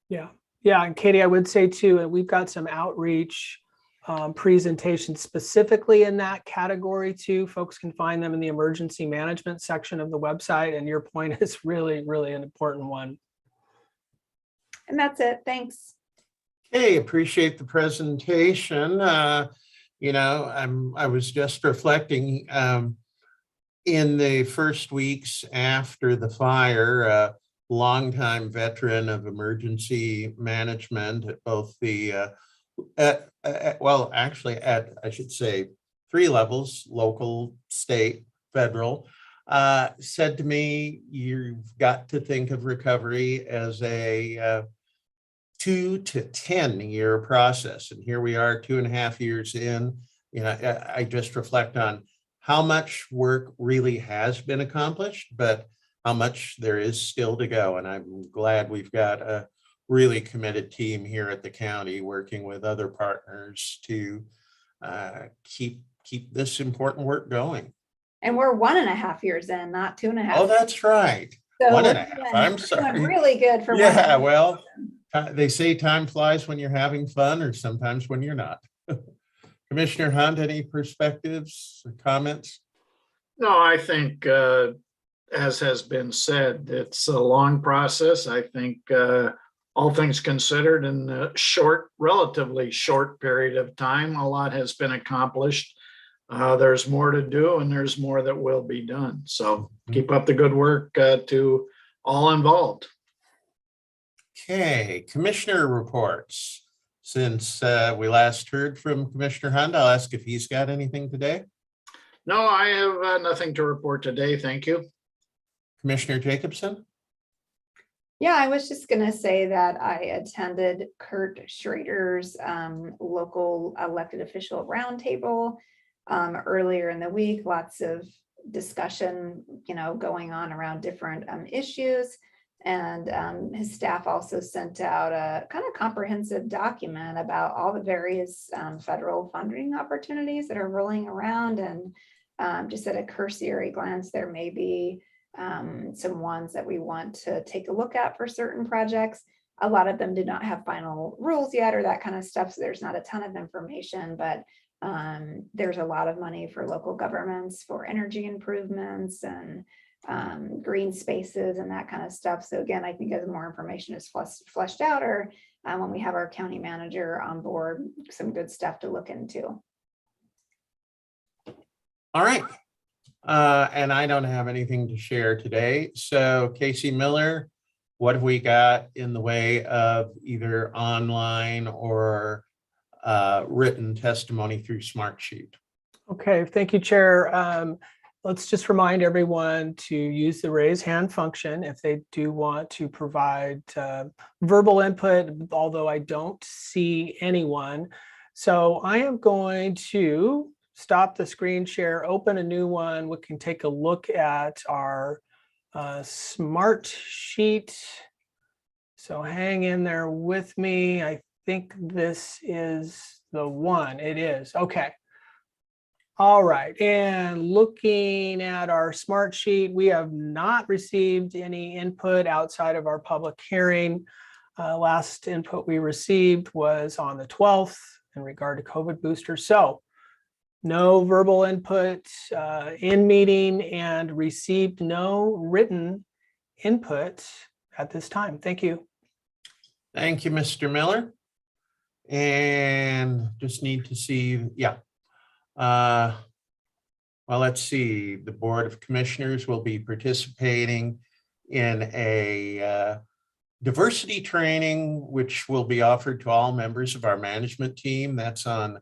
Yeah. Yeah. And Katie, I would say too, and we've got some outreach presentations specifically in that category too. Folks can find them in the emergency management section of the website. And your point is really, really an important one. And that's it. Thanks. Hey, appreciate the presentation. You know, I was just reflecting in the first weeks after the fire, a longtime veteran of emergency management at both the I should say 3 levels, local, state, federal, said to me, you've got to think of recovery as a 2 to 10 year process. And here we are 2.5 years in. You know, I just reflect on how much work really has been accomplished, but how much there is still to go. And I'm glad we've got a really committed team here at the county working with other partners to keep this important work going. And we're 1.5 years in, not 2.5. Oh, that's right. So 1.5. I'm sorry. Doing really good for Yeah, 1.5. well, they say time flies when you're having fun, or sometimes when you're not. Commissioner Hunt, any perspectives or comments? No, I think, as has been said, it's a long process. I think all things considered, in a relatively short period of time, a lot has been accomplished. There's more to do, and there's more that will be done. So keep up the good work to all involved. Okay, commissioner reports. Since we last heard from Commissioner Hunt, I'll ask if he's got anything today. No, I have nothing to report today. Thank you. Commissioner Jacobson? Yeah, I was just going to say that I attended Kurt Schrader's local elected official roundtable earlier in the week. Lots of discussion, you know, going on around different issues. And his staff also sent out a kind of comprehensive document about all the various federal funding opportunities that are rolling around. And just at a cursory glance, there may be some ones that we want to take a look at for certain projects. A lot of them do not have final rules yet or that kind of stuff, so there's not a ton of information, but there's a lot of money for local governments for energy improvements and green spaces and that kind of stuff. So again, I think as more information is fleshed out, or when we have our county manager on board, some good stuff to look into. All right. And I don't have anything to share today. So Casey Miller, what have we got in the way of either online or written testimony through Smartsheet? Okay, thank you, Chair. Let's just remind everyone to use the raise hand function if they do want to provide verbal input, although I don't see anyone. So I am going to stop the screen share, open a new one. We can take a look at our Smartsheet. So hang in there with me. I think this is the one. It is. Okay. All right. And looking at our Smartsheet, we have not received any input outside of our public hearing. Last input we received was on the 12th in regard to COVID boosters. So no verbal input in meeting, and received no written input at this time. Thank you. Thank you, Mr. Miller. And just need to see, yeah. Well, let's see. The Board of Commissioners will be participating in a diversity training, which will be offered to all members of our management team. That's on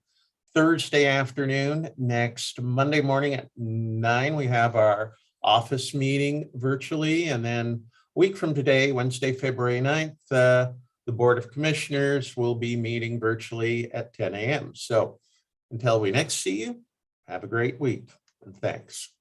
Thursday afternoon. Next Monday morning at 9, we have our office meeting virtually. And then a week from today, Wednesday, February 9th, the the Board of Commissioners will be meeting virtually at 10 a.m. So until we next see you, have a great week and thanks.